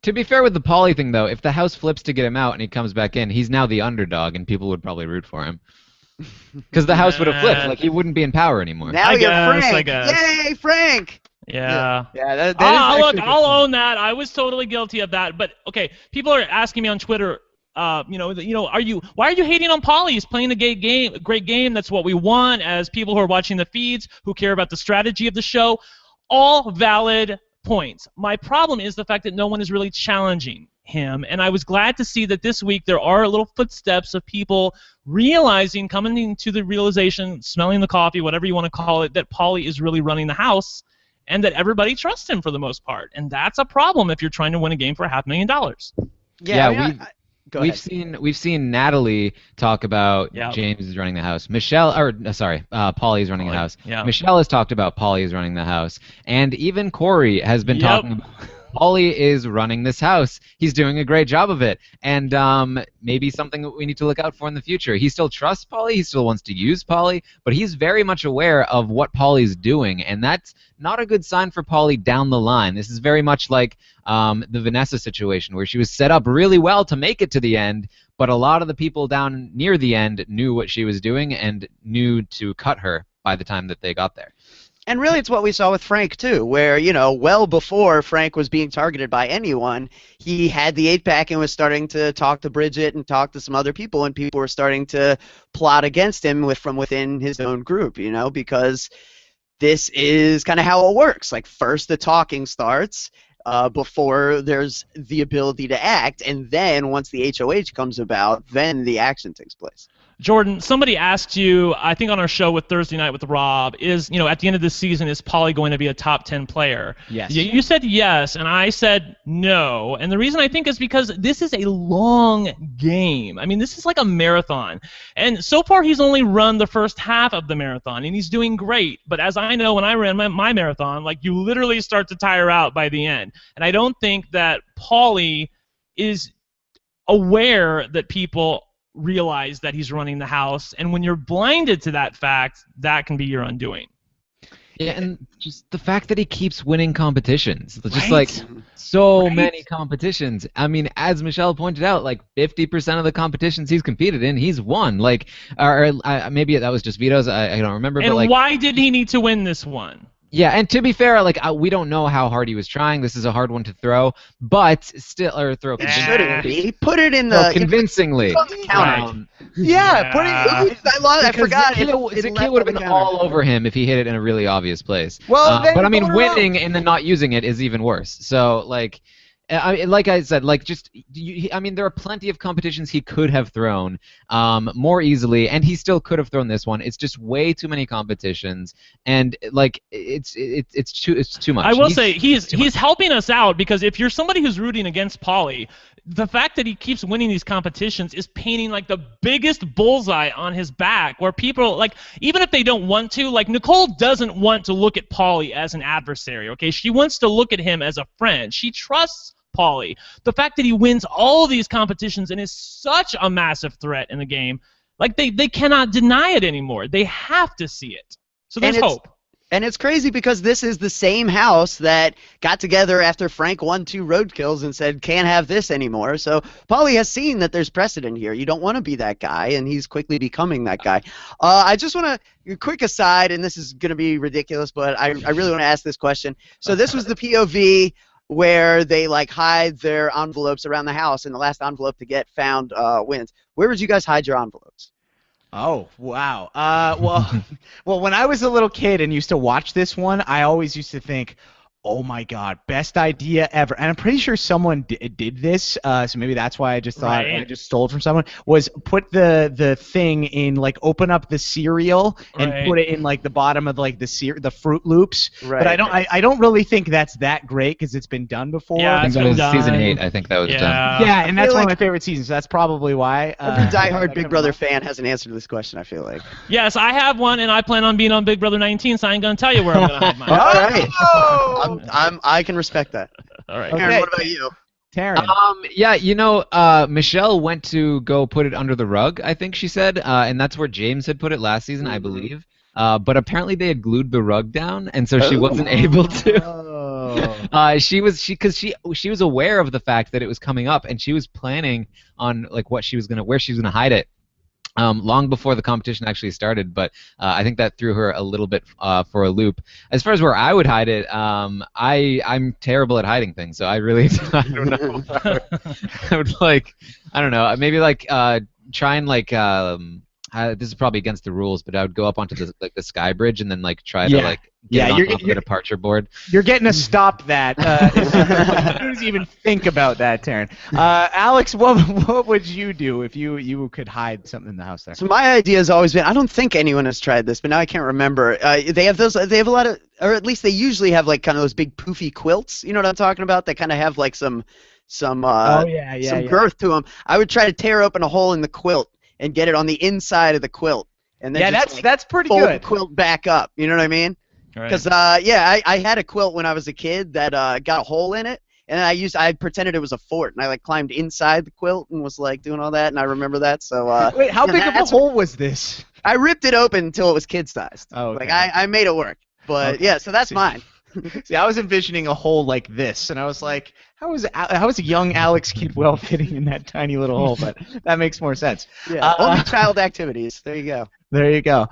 To be fair with the Paulie thing, though, if the house flips to get him out and he comes back in, he's now the underdog, and people would probably root for him. Because the house would have flipped. He wouldn't be in power anymore. Now you're Frank. Yay, Frank! Yeah. Yeah. I'll own that. I was totally guilty of that. But okay, people are asking me on Twitter. Why are you hating on Paulie? He's playing a great game. That's what we want as people who are watching the feeds, who care about the strategy of the show. All valid points. My problem is the fact that no one is really challenging him, and I was glad to see that this week there are little footsteps of people realizing, coming into the realization, smelling the coffee, whatever you want to call it, that Paulie is really running the house, and that everybody trusts him for the most part, and that's a problem if you're trying to win a game for $500,000. We've seen Natalie talk about James is running the house. Paulie is running the house. Yeah. Michelle has talked about Paulie is running the house, and even Corey has been talking about Paulie is running this house. He's doing a great job of it, and maybe something that we need to look out for in the future. He still trusts Paulie. He still wants to use Paulie, but he's very much aware of what Paulie's doing, and that's not a good sign for Paulie down the line. This is very much like the Vanessa situation, where she was set up really well to make it to the end, but a lot of the people down near the end knew what she was doing and knew to cut her by the time that they got there. And really, it's what we saw with Frank, too, where, well before Frank was being targeted by anyone, he had the 8-pack and was starting to talk to Bridget and talk to some other people, and people were starting to plot against him from within his own group, because this is kind of how it works. Like, first the talking starts before there's the ability to act, and then once the HOH comes about, then the action takes place. Jordan, somebody asked you, I think on our show with Thursday Night with Rob, at the end of the season, is Pauly going to be a top 10 player? Yes. You said yes, and I said no. And the reason I think is because this is a long game. I mean, this is like a marathon. And so far, he's only run the first half of the marathon, and he's doing great. But as I know, when I ran my marathon, like, you literally start to tire out by the end. And I don't think that Pauly is aware that people realize that he's running the house, and when you're blinded to that fact, that can be your undoing. Yeah, and just the fact that he keeps winning competitions, just Right? like so Right? many competitions. I mean, as Michelle pointed out, like 50% of the competitions he's competed in, he's won. Like, or maybe that was just vetoes. I don't remember. And but like, why did he need to win this one? yeah, and to be fair, like we don't know how hard he was trying. This is a hard one to throw, but still, or throw. It shouldn't be. Put it in the Throw convincingly. on the counter. Um, Yeah, put it. I forgot. Zakir would have been all over him if he hit it in a really obvious place. Well, then but I mean, vote her out. winning and then not using it is even worse. So, like I said, like I mean, there are plenty of competitions he could have thrown more easily, and he still could have thrown this one. It's just way too many competitions, and like it's too much. I will say he's helping us out, because if you're somebody who's rooting against Pauly, the fact that he keeps winning these competitions is painting like the biggest bullseye on his back, where people, like, even if they don't want to, like, Nicole doesn't want to look at Pauly as an adversary, okay? She wants to look at him as a friend. She trusts Pauly. The fact that he wins all these competitions and is such a massive threat in the game, like, they cannot deny it anymore. They have to see it. So there's hope. And it's crazy because this is the same house that got together after Frank won 2 roadkills and said, can't have this anymore. So Pauly has seen that there's precedent here. You don't want to be that guy, and he's quickly becoming that guy. I just want to, quick aside, and this is going to be ridiculous, but I really want to ask this question. So this was the POV where they, like, hide their envelopes around the house, and the last envelope to get found wins. Where would you guys hide your envelopes? Oh, wow. Well, when I was a little kid and used to watch this one, I always used to think, oh my God, best idea ever. And I'm pretty sure someone did this, so maybe that's why I just thought I just stole it from someone, was put the thing in, like, open up the cereal and put it in, like, the bottom of, like, the Fruit Loops. Right. But I don't really think that's that great because it's been done before. Yeah, I think it's that been was done. season 8. I think that was done. Yeah, and that's feel one of like my favorite seasons. So that's probably why. Every diehard Big Brother fan has an answer to this question, I feel like. Yes, I have one, and I plan on being on Big Brother 19, so I ain't going to tell you where I'm going to hide mine. All right. Oh! I can respect that. All right. Aaron, what about you? Taryn. Yeah, Michelle went to go put it under the rug, I think she said, and that's where James had put it last season, I believe. But apparently they had glued the rug down, and so she wasn't able to. Oh. She was aware of the fact that it was coming up, and she was planning on, like, where she was gonna hide it. Long before the competition actually started, but I think that threw her a little bit for a loop. As far as where I would hide it, I'm terrible at hiding things, so I really I don't know. I would I don't know, maybe try and this is probably against the rules, but I would go up onto the sky bridge and then try to get it off the departure board. You're getting to stop that as soon as you even think about that, Taryn. Alex, what would you do if you could hide something in the house there? So my idea has always been, I don't think anyone has tried this, but now I can't remember. They have a lot of, or at least they usually have, like, kind of those big poofy quilts. You know what I'm talking about? They kind of have, like, some girth to them. I would try to tear open a hole in the quilt and get it on the inside of the quilt, and then that's pretty fold good. the quilt back up. You know what I mean? Because I had a quilt when I was a kid that got a hole in it, and I pretended it was a fort, and I climbed inside the quilt and was doing all that, and I remember that. So wait, how big of a hole was this? I ripped it open until it was kid sized. Oh, okay. I made it work. But yeah, so that's mine. See, I was envisioning a hole like this, and I was like, how is a young Alex Kidwell fitting in that tiny little hole? But that makes more sense. Yeah, only child activities. There you go. There you go.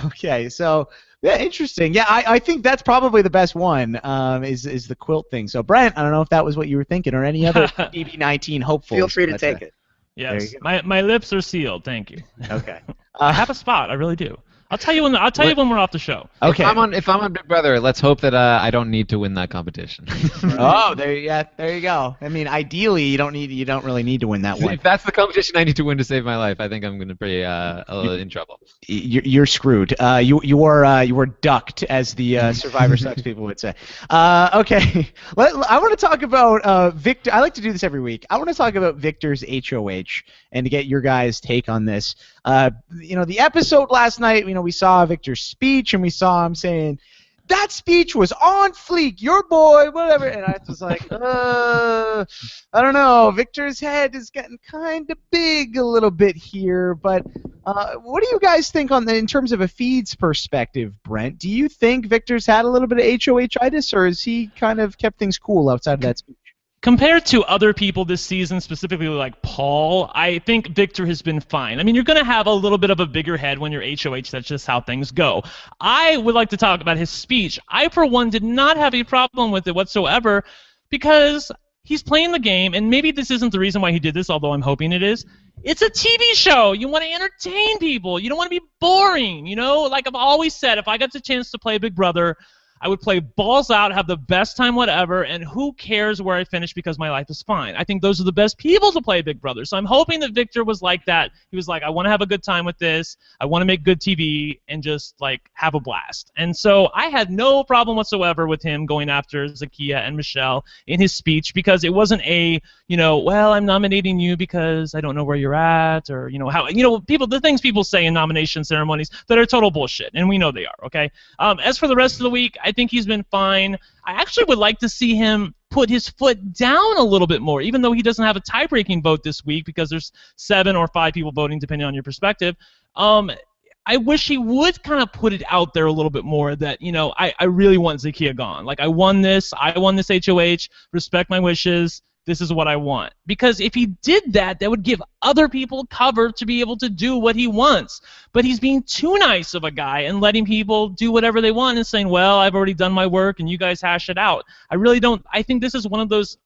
Okay, so yeah, interesting. Yeah, I think that's probably the best one. Is the quilt thing. So Brent, I don't know if that was what you were thinking, or any other BB19 hopefuls. Feel free to but, take it. There Yes, you go. my lips are sealed. Thank you. Okay. I have a spot. I really do. I'll tell you when we're off the show. Okay. If I'm on Big Brother, let's hope that I don't need to win that competition. Oh, there you go. I mean, ideally, you don't really need to win that one. If that's the competition I need to win to save my life, I think I'm going to be in trouble. You're screwed. You were ducked, as the Survivor Sucks people would say. Okay, I want to talk about Victor. I like to do this every week. I want to talk about Victor's HOH and to get your guys' take on this. The episode last night. We saw Victor's speech and we saw him saying, "That speech was on fleek, your boy, whatever." And I was like, I don't know. Victor's head is getting kind of big a little bit here. But what do you guys think in terms of a feeds perspective, Brent? Do you think Victor's had a little bit of HOH-itis, or has he kind of kept things cool outside of that speech? Compared to other people this season, specifically like Paul, I think Victor has been fine. I mean, you're going to have a little bit of a bigger head when you're HOH. That's just how things go. I would like to talk about his speech. I, for one, did not have a problem with it whatsoever because he's playing the game, and maybe this isn't the reason why he did this, although I'm hoping it is. It's a TV show. You want to entertain people. You don't want to be boring, Like I've always said, if I got the chance to play Big Brother, I would play balls out, have the best time, whatever, and who cares where I finish because my life is fine. I think those are the best people to play Big Brother. So I'm hoping that Victor was like that. He was like, I want to have a good time with this. I want to make good TV and just, have a blast. And so I had no problem whatsoever with him going after Zakiya and Michelle in his speech because it wasn't well, I'm nominating you because I don't know where you're at or, the things people say in nomination ceremonies that are total bullshit, and we know they are, okay? As for the rest of the week, I think he's been fine. I actually would like to see him put his foot down a little bit more, even though he doesn't have a tie-breaking vote this week because there's 7 or 5 people voting, depending on your perspective. I wish he would kind of put it out there a little bit more that, I really want Zakiya gone. Like, I won this HOH, respect my wishes. This is what I want. Because if he did that, that would give other people cover to be able to do what he wants. But he's being too nice of a guy and letting people do whatever they want and saying, well, I've already done my work and you guys hash it out. I really don't. I think this is one of those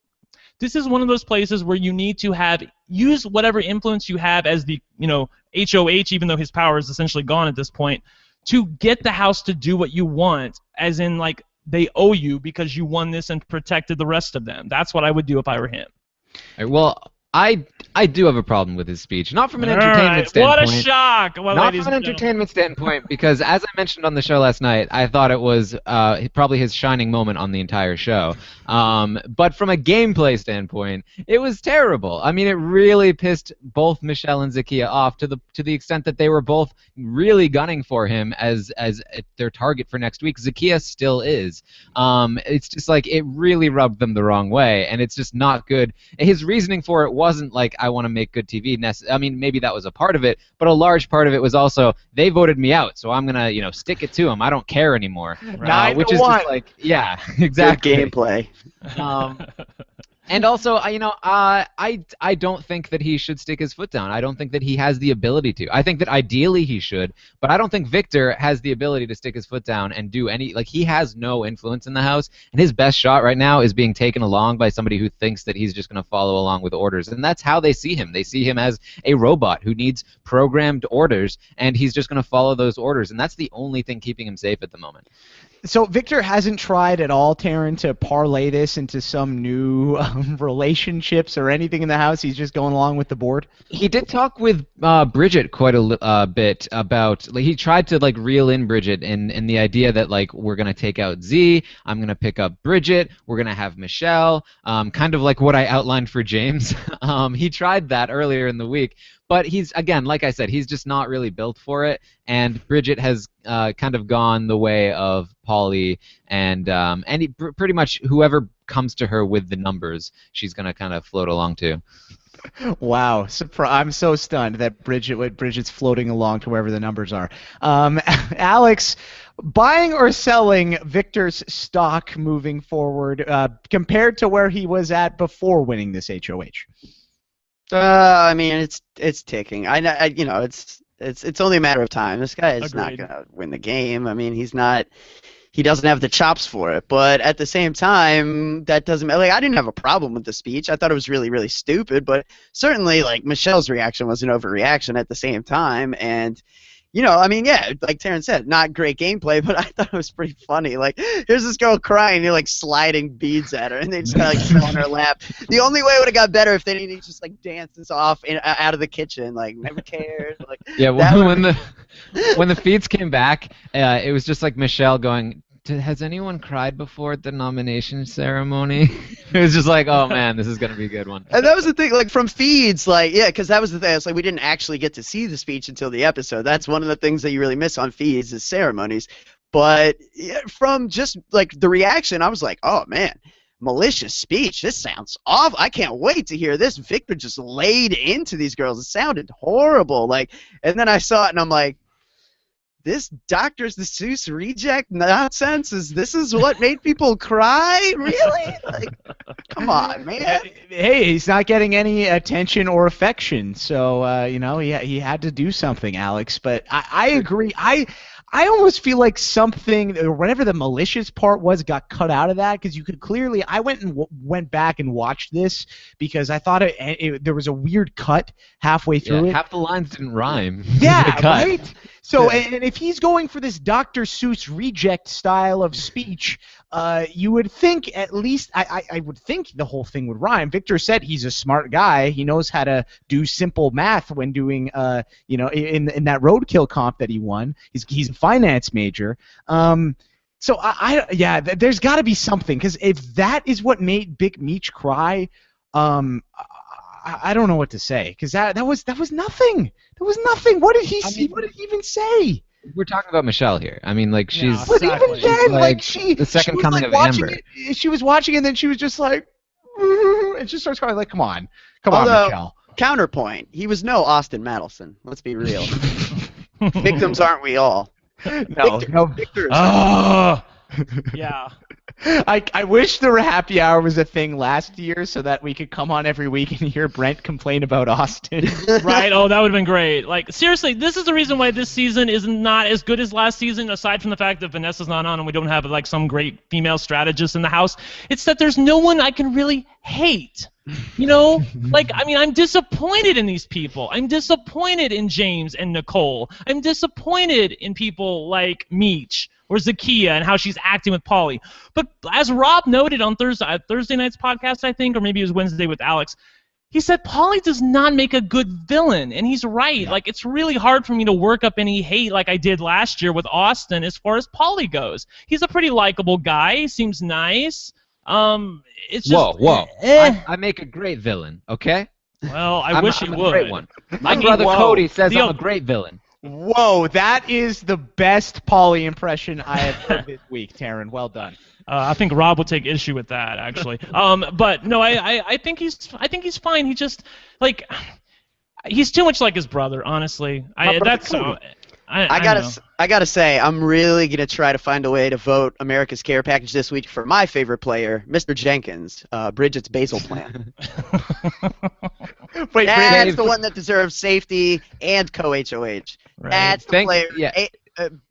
places where you need to use whatever influence you have as the, HOH, even though his power is essentially gone at this point, to get the house to do what you want, as in, they owe you because you won this and protected the rest of them. That's what I would do if I were him. All right, well, I do have a problem with his speech, not from an entertainment standpoint. What a shock! Well, not from an entertainment standpoint, because as I mentioned on the show last night, I thought it was probably his shining moment on the entire show. But from a gameplay standpoint, it was terrible. I mean, it really pissed both Michelle and Zakiya off to the extent that they were both really gunning for him as their target for next week. Zakiya still is. It's just it really rubbed them the wrong way, and it's just not good. His reasoning for it wasn't I want to make good TV. I mean, maybe that was a part of it, but a large part of it was also they voted me out, so I'm gonna stick it to them. I don't care anymore. Which is just yeah, exactly. Good gameplay. And also, I don't think that he should stick his foot down. I don't think that he has the ability to. I think that ideally he should, but I don't think Victor has the ability to stick his foot down and do any. He has no influence in the house, and his best shot right now is being taken along by somebody who thinks that he's just going to follow along with orders, and that's how they see him. They see him as a robot who needs programmed orders, and he's just going to follow those orders, and that's the only thing keeping him safe at the moment. So Victor hasn't tried at all, Taryn, to parlay this into some new relationships or anything in the house. He's just going along with the board. He did talk with Bridget quite a bit about. He tried to reel in Bridget in the idea that we're gonna take out Z. I'm gonna pick up Bridget. We're gonna have Michelle. Kind of like what I outlined for James. He tried that earlier in the week. But he's, again, like I said, he's just not really built for it. And Bridget has kind of gone the way of Paulie, and pretty much whoever comes to her with the numbers, she's going to kind of float along to. Wow, I'm so stunned that Bridget's floating along to wherever the numbers are. Alex, buying or selling Victor's stock moving forward compared to where he was at before winning this HOH? I mean, it's ticking. It's It's only a matter of time. This guy is not Agreed. gonna win the game. I mean, he doesn't have the chops for it. But at the same time, that doesn't matter. Like, I didn't have a problem with the speech. I thought it was really, really stupid. But certainly, like, Michelle's reaction was an overreaction at the same time. And, you know, I mean, yeah, like Terrence said, not great gameplay, but I thought it was pretty funny. Like, here's this girl crying, you're like sliding beads at her, and they just kind of like fell on her lap. The only way it would have got better if they didn't just like dance this off out of the kitchen, like never cared. Like, Yeah, that when the feeds came back, it was just like Michelle going, has anyone cried before at the nomination ceremony? It was just like, oh man, this is gonna be a good one. And that was the thing, like from feeds, like yeah, because that was the thing. It's like we didn't actually get to see the speech until the episode. That's one of the things that you really miss on feeds is ceremonies. But yeah, from just like the reaction, I was like, oh man, malicious speech. This sounds awful. I can't wait to hear this. Victor just laid into these girls. It sounded horrible. Like, and then I saw it and I'm like, this Dr. Seuss reject nonsense this is what made people cry? Really? Like, come on, man. Hey, he's not getting any attention or affection, so you know he had to do something, Alex. But I agree. I almost feel like something, or whatever the malicious part was, got cut out of that because you could clearly. I went back and watched this because I thought there was a weird cut halfway through it. Half the lines didn't rhyme. Yeah, right. So, and if he's going for this Dr. Seuss reject style of speech, you would think at least I would think the whole thing would rhyme. Victor said he's a smart guy. He knows how to do simple math when doing, you know, in that roadkill comp that he won. He's a finance major. So yeah, there's got to be something because if that is what made Big Meech cry, I don't know what to say because that was nothing. There was nothing. What did he see? What did he even say? We're talking about Michelle here. I mean, like she's. But even then, like the second she was, coming like, of watching Amber. She was watching, and then she was just like, and she starts crying. Like, come on, Michelle. Counterpoint: he was no Austin Madison. Let's be real. Victims aren't we all? No. Victor. Yeah. I wish the RHAPpy Hour was a thing last year so that we could come on every week and hear Brent complain about Austin. Right? Oh, that would have been great. Like, seriously, this is the reason why this season is not as good as last season, aside from the fact that Vanessa's not on and we don't have, like, some great female strategist in the house. It's that there's no one I can really hate. You know? Like, I mean, I'm disappointed in these people. I'm disappointed in James and Nicole. I'm disappointed in people like Meech or Zakiya and how she's acting with Pauly. But as Rob noted on Thursday night's podcast, I think, or maybe it was Wednesday with Alex, he said Pauly does not make a good villain, and he's right. Yeah. Like, it's really hard for me to work up any hate like I did last year with Austin as far as Pauly goes. He's a pretty likable guy. He seems nice. It's just... Whoa. I make a great villain, okay? Well, I wish he I'm would. A great one. My brother Cody says I'm a great villain. Whoa, that is the best Pauly impression I have heard this week, Taryn. Well done. I think Rob will take issue with that, actually. But no, I think he's fine. He just like he's too much like his brother, honestly. I gotta say, I'm really gonna try to find a way to vote America's Care Package this week for my favorite player, Mr. Jenkins, Bridget's basil plant. Wait, that's the one that deserves safety and co-HOH. Right. That's the player. Yeah.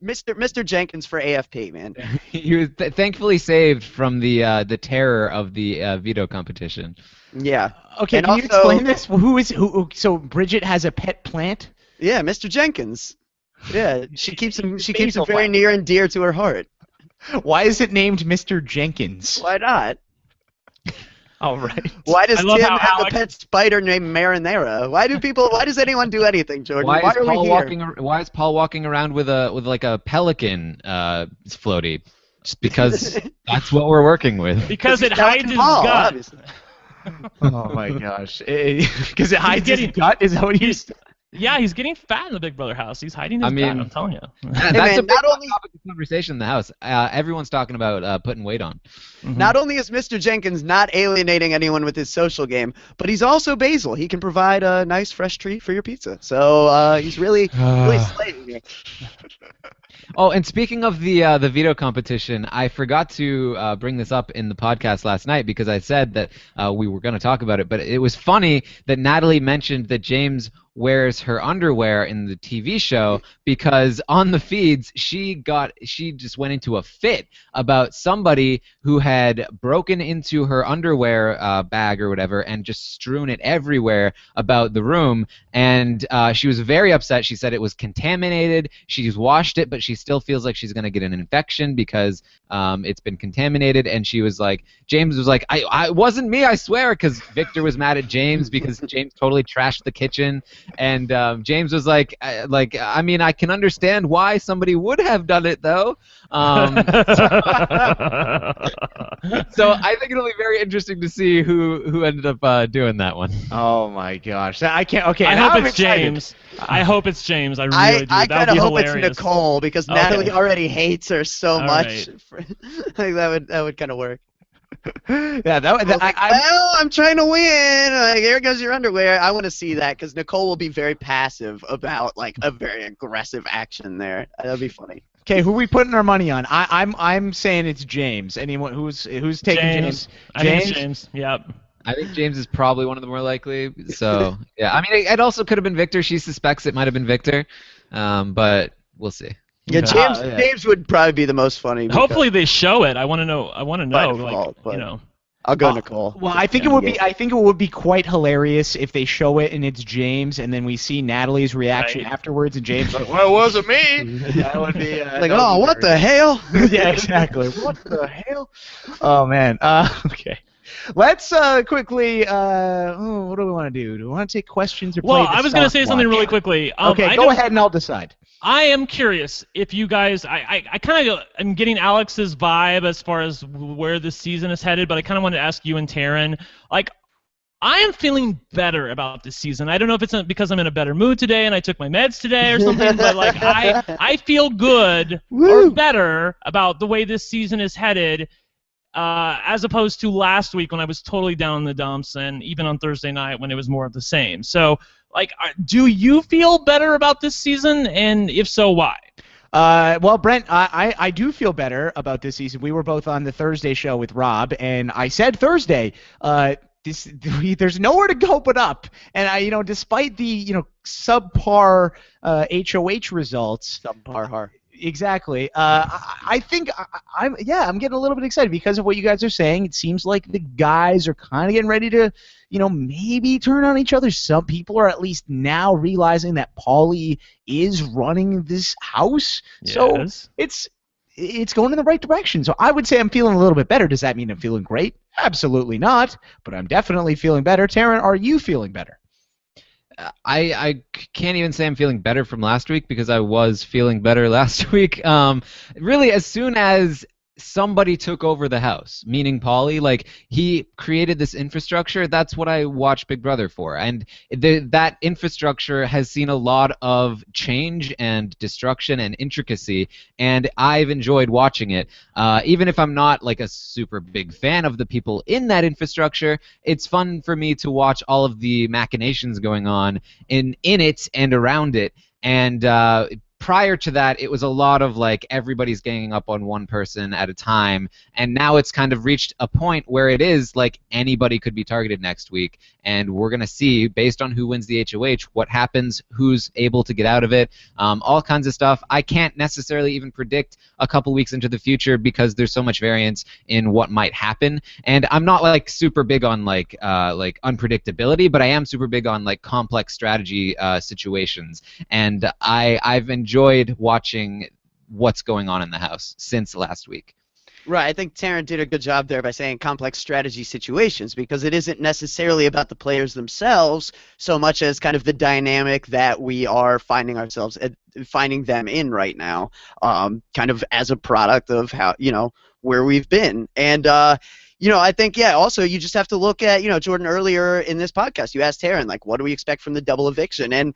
Mr. Jenkins for AFP, man. He was thankfully saved from the terror of the veto competition. Yeah. Okay, and can you explain this? Who? So Bridget has a pet plant? Yeah, Mr. Jenkins. Yeah, she keeps him very near and dear to her heart. Why is it named Mr. Jenkins? Why not? All right. Why does Tim have a pet spider named Marinara? Why does anyone do anything, Jordan? Why are we here? Why is Paul walking around with like a pelican floaty? Just because that's what we're working with. Because it hides his gut. Obviously. Oh my gosh. Because it hides his gut? Is that what you're saying? Yeah, he's getting fat in the Big Brother house. He's hiding his gut, I'm telling you. That's a big topic of conversation in the house. Everyone's talking about putting weight on. Mm-hmm. Not only is Mr. Jenkins not alienating anyone with his social game, but he's also basil. He can provide a nice fresh treat for your pizza. So he's really slaying here. Oh, and speaking of the veto competition, I forgot to bring this up in the podcast last night because I said that we were going to talk about it. But it was funny that Natalie mentioned that James wears her underwear in the TV show because on the feeds she just went into a fit about somebody who had broken into her underwear bag or whatever and just strewn it everywhere about the room, and she was very upset. She said it was contaminated. She's washed it, but she still feels like she's going to get an infection because it's been contaminated. And she was like, James was like, I wasn't me, I swear, because Victor was mad at James because James totally trashed the kitchen. And James was like, I mean, I can understand why somebody would have done it, though. So I think it'll be very interesting to see who ended up doing that one. Oh my gosh, I can't. Okay, I now hope I'm it's excited. James. I hope it's James. I really do. I That kind would of be hope hilarious. it's Nicole because Okay. Natalie already hates her so All much. right. Like that would kind of work. Yeah, I'm trying to win. Like, here goes your underwear. I want to see that because Nicole will be very passive about like a very aggressive action there. That'll be funny. okay. Who are we putting our money on? I'm saying it's James. Anyone who's taking James? I think it's James. Yep. I think James is probably one of the more likely. So yeah, I mean, it also could have been Victor. She suspects it might have been Victor, but we'll see. Yeah, Okay. James would probably be the most funny. because- Hopefully they show it. I want to know. By Like, default, but- you know. I'll go Nicole. Well, I think it would be. I think it would be quite hilarious if they show it and it's James, and then we see Natalie's reaction Right. afterwards, and James like, "Well, it wasn't me." That would be Like, oh, what the hell? Yeah, exactly. What the hell? Oh man. Okay. Let's quickly. What do we want to do? Do we want to take questions or play Well, the I was going to say soft something watch? really quickly. Okay, I go don't- ahead and I'll decide. I am curious if you guys. I kind of am getting Alex's vibe as far as where this season is headed, but I kind of wanted to ask you and Taryn. Like, I am feeling better about this season. I don't know if it's because I'm in a better mood today and I took my meds today or something, but like I feel good or better about the way this season is headed. As opposed to last week when I was totally down in the dumps, and even on Thursday night when it was more of the same. So, like, do you feel better about this season, and if so, why? Well, Brent, I do feel better about this season. We were both on the Thursday show with Rob, and I said Thursday, there's nowhere to go but up. And despite the subpar HOH results, Parhar. exactly. I think I'm getting a little bit excited because of what you guys are saying. It seems like the guys are kind of getting ready to, maybe turn on each other. Some people are at least now realizing that Paulie is running this house. So Yes. it's going in the right direction. So I would say I'm feeling a little bit better. Does that mean I'm feeling great? Absolutely not. But I'm definitely feeling better. Taryn, are you feeling better? I can't even say I'm feeling better from last week because I was feeling better last week. Really, as soon as somebody took over the house, meaning Paulie, like he created this infrastructure. That's what I watch Big Brother for, and that infrastructure has seen a lot of change and destruction and intricacy, and I've enjoyed watching it. Even if I'm not like a super big fan of the people in that infrastructure, it's fun for me to watch all of the machinations going on in it and around it. And prior to that, it was a lot of like everybody's ganging up on one person at a time, and now it's kind of reached a point where it is like anybody could be targeted next week, and we're going to see, based on who wins the HOH, what happens, who's able to get out of it, all kinds of stuff. I can't necessarily even predict a couple weeks into the future because there's so much variance in what might happen, and I'm not like super big on like unpredictability, but I am super big on like complex strategy situations, and I've enjoyed watching what's going on in the house since last week. Right, I think Taryn did a good job there by saying complex strategy situations, because it isn't necessarily about the players themselves so much as kind of the dynamic that we are finding them in right now, kind of as a product of how, where we've been. And I think, also you just have to look at, Jordan, earlier in this podcast, you asked Taryn, like, what do we expect from the double eviction? And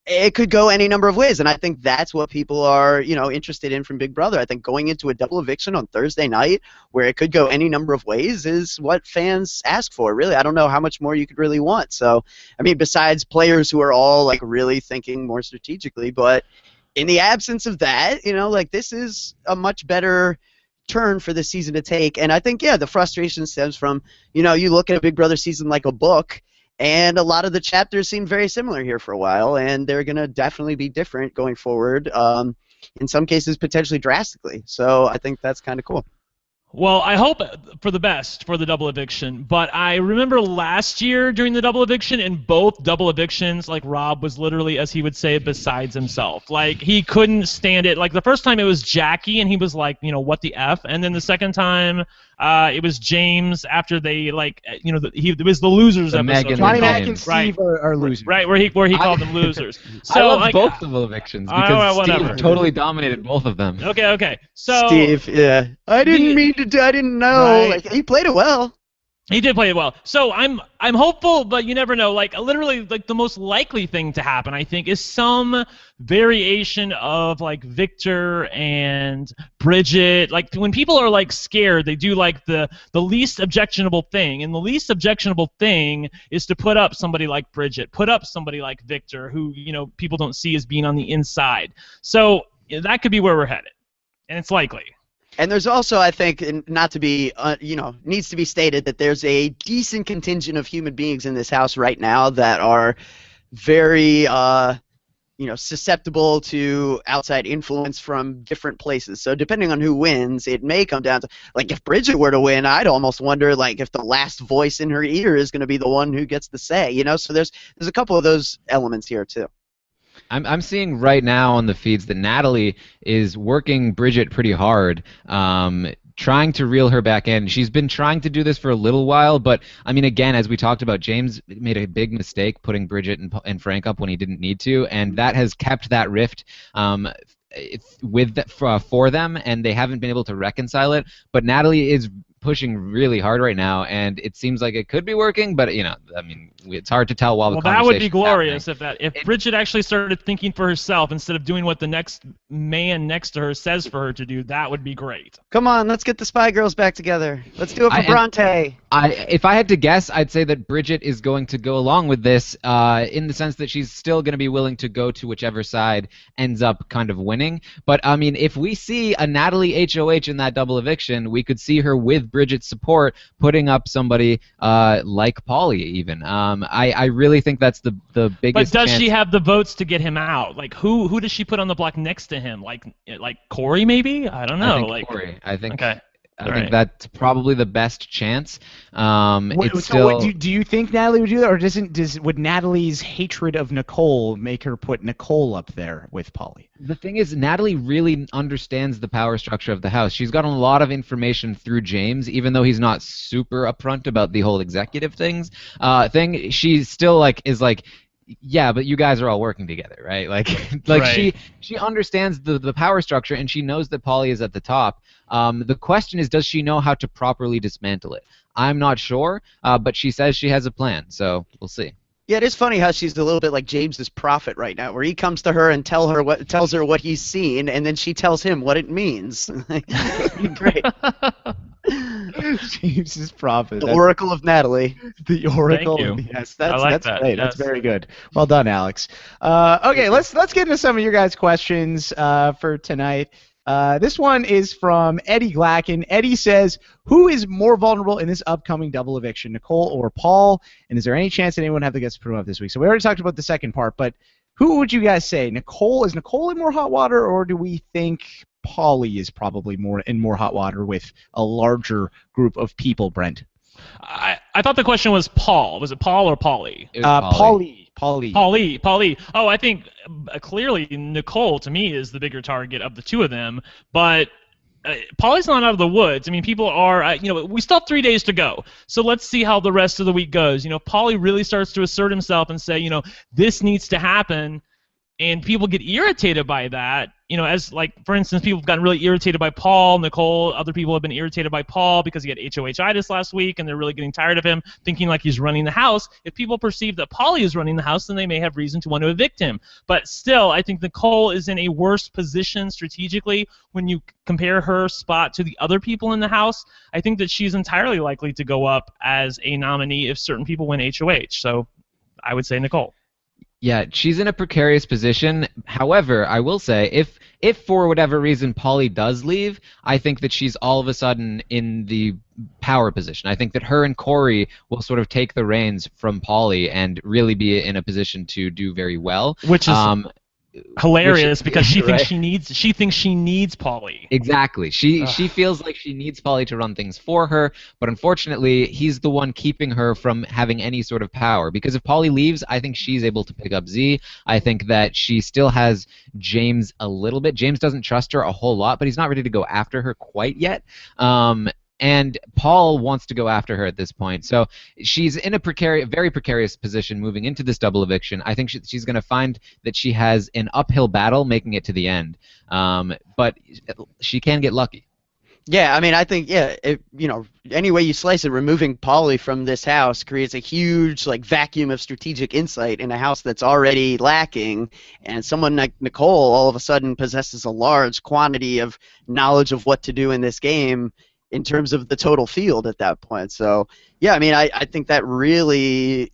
it could go any number of ways, and I think that's what people are, interested in from Big Brother. I think going into a double eviction on Thursday night, where it could go any number of ways, is what fans ask for. Really, I don't know how much more you could really want. So, I mean, besides players who are all like really thinking more strategically, but in the absence of that, this is a much better turn for the season to take. And I think, the frustration stems from, you look at a Big Brother season like a book. And a lot of the chapters seem very similar here for a while, and they're going to definitely be different going forward, in some cases potentially drastically. So I think that's kind of cool. Well, I hope for the best for the double eviction, but I remember last year during the double eviction, in both double evictions, like Rob was literally, as he would say, besides himself. Like, he couldn't stand it. Like, the first time it was Jackie, and he was like, what the F? And then the second time, it was James after they, like, it was the losers The episode. Megan Johnny and Mac James. and Steve are losers. Right, where he called them losers. I love like, both of the evictions all right, because whatever. Steve totally dominated both of them. Okay. So Steve, yeah. I didn't know. Right. Like, he played it well. he did play it well. So I'm hopeful, but you never know. Like, literally, like, the most likely thing to happen, I think, is some variation of, like, Victor and Bridget. Like, when people are, like, scared, they do, like, the least objectionable thing. And the least objectionable thing is to put up somebody like Bridget, put up somebody like Victor, who, people don't see as being on the inside. So that could be where we're headed. And it's likely. And there's also, I think, and not to be, needs to be stated that there's a decent contingent of human beings in this house right now that are very, susceptible to outside influence from different places. So depending on who wins, it may come down to, like, if Bridget were to win, I'd almost wonder, like, if the last voice in her ear is going to be the one who gets the say. So there's a couple of those elements here too. I'm seeing right now on the feeds that Natalie is working Bridget pretty hard, trying to reel her back in. She's been trying to do this for a little while, but I mean, again, as we talked about, James made a big mistake putting Bridget and Frank up when he didn't need to, and that has kept that rift for them, and they haven't been able to reconcile it. But Natalie is pushing really hard right now, and it seems like it could be working, but it's hard to tell while the that would be conversation's glorious happening. if Bridget actually started thinking for herself instead of doing what the next man next to her says for her to do. That would be great. Come on, let's get the Spy Girls back together. Let's do it for Bronte. If I had to guess, I'd say that Bridget is going to go along with this in the sense that she's still going to be willing to go to whichever side ends up kind of winning. But, I mean, if we see a Natalie HOH in that double eviction, we could see her with Bridget's support putting up somebody like Paulie even. I really think that's the biggest But does chance. she have the votes to get him out? Like, who does she put on the block next to him? Like Corey, maybe? I don't know. I think Corey. I think Okay. I think that's probably the best chance. It's so still. do you think Natalie would do that, or would Natalie's hatred of Nicole make her put Nicole up there with Paulie? The thing is, Natalie really understands the power structure of the house. She's gotten a lot of information through James, even though he's not super upfront about the whole executive thing. She still is like, yeah, but you guys are all working together, right? Right. She understands the power structure, and she knows that Paulie is at the top. The question is, does she know how to properly dismantle it? I'm not sure, but she says she has a plan, so we'll see. Yeah, it is funny how she's a little bit like James's prophet right now, where he comes to her and tells her what he's seen, and then she tells him what it means. Great. James's prophet. The Oracle of Natalie. The Oracle. Thank you. Yes, I like that's that. great. Yes. That's very good. Well done, Alex. Okay, let's get into some of your guys' questions for tonight. This one is from Eddie Glacken. Eddie says, who is more vulnerable in this upcoming double eviction, Nicole or Paul? And is there any chance that anyone have the guts to put him up this week? So we already talked about the second part, but who would you guys say? Is Nicole in more hot water, or do we think Paulie is probably in more hot water with a larger group of people, Brent? I thought the question was Paul. Was it Paul or Paulie? It was Paulie. Paulie. Oh, I think clearly Nicole, to me, is the bigger target of the two of them. But Paulie's not out of the woods. I mean, people are, we still have 3 days to go. So let's see how the rest of the week goes. Paulie really starts to assert himself and say, this needs to happen. And people get irritated by that, as, like, for instance, people have gotten really irritated by Paul, Nicole. Other people have been irritated by Paul because he had HOH-itis last week, and they're really getting tired of him, thinking like he's running the house. If people perceive that Paulie is running the house, then they may have reason to want to evict him. But still, I think Nicole is in a worse position strategically when you compare her spot to the other people in the house. I think that she's entirely likely to go up as a nominee if certain people win HOH. So I would say Nicole. Yeah, she's in a precarious position. However, I will say, if for whatever reason Polly does leave, I think that she's all of a sudden in the power position. I think that her and Corey will sort of take the reins from Polly and really be in a position to do very well. Which is hilarious because she thinks right? she thinks she needs Polly. Exactly. She feels like she needs Polly to run things for her, but unfortunately, he's the one keeping her from having any sort of power. Because if Polly leaves, I think she's able to pick up Z. I think that she still has James a little bit. James doesn't trust her a whole lot, but he's not ready to go after her quite yet. And Paul wants to go after her at this point. So she's in a very precarious position moving into this double eviction. I think she's going to find that she has an uphill battle making it to the end. But she can get lucky. Yeah, I mean, I think, any way you slice it, removing Polly from this house creates a huge, vacuum of strategic insight in a house that's already lacking, and someone like Nicole all of a sudden possesses a large quantity of knowledge of what to do in this game in terms of the total field at that point. So, yeah, I mean, I think that really,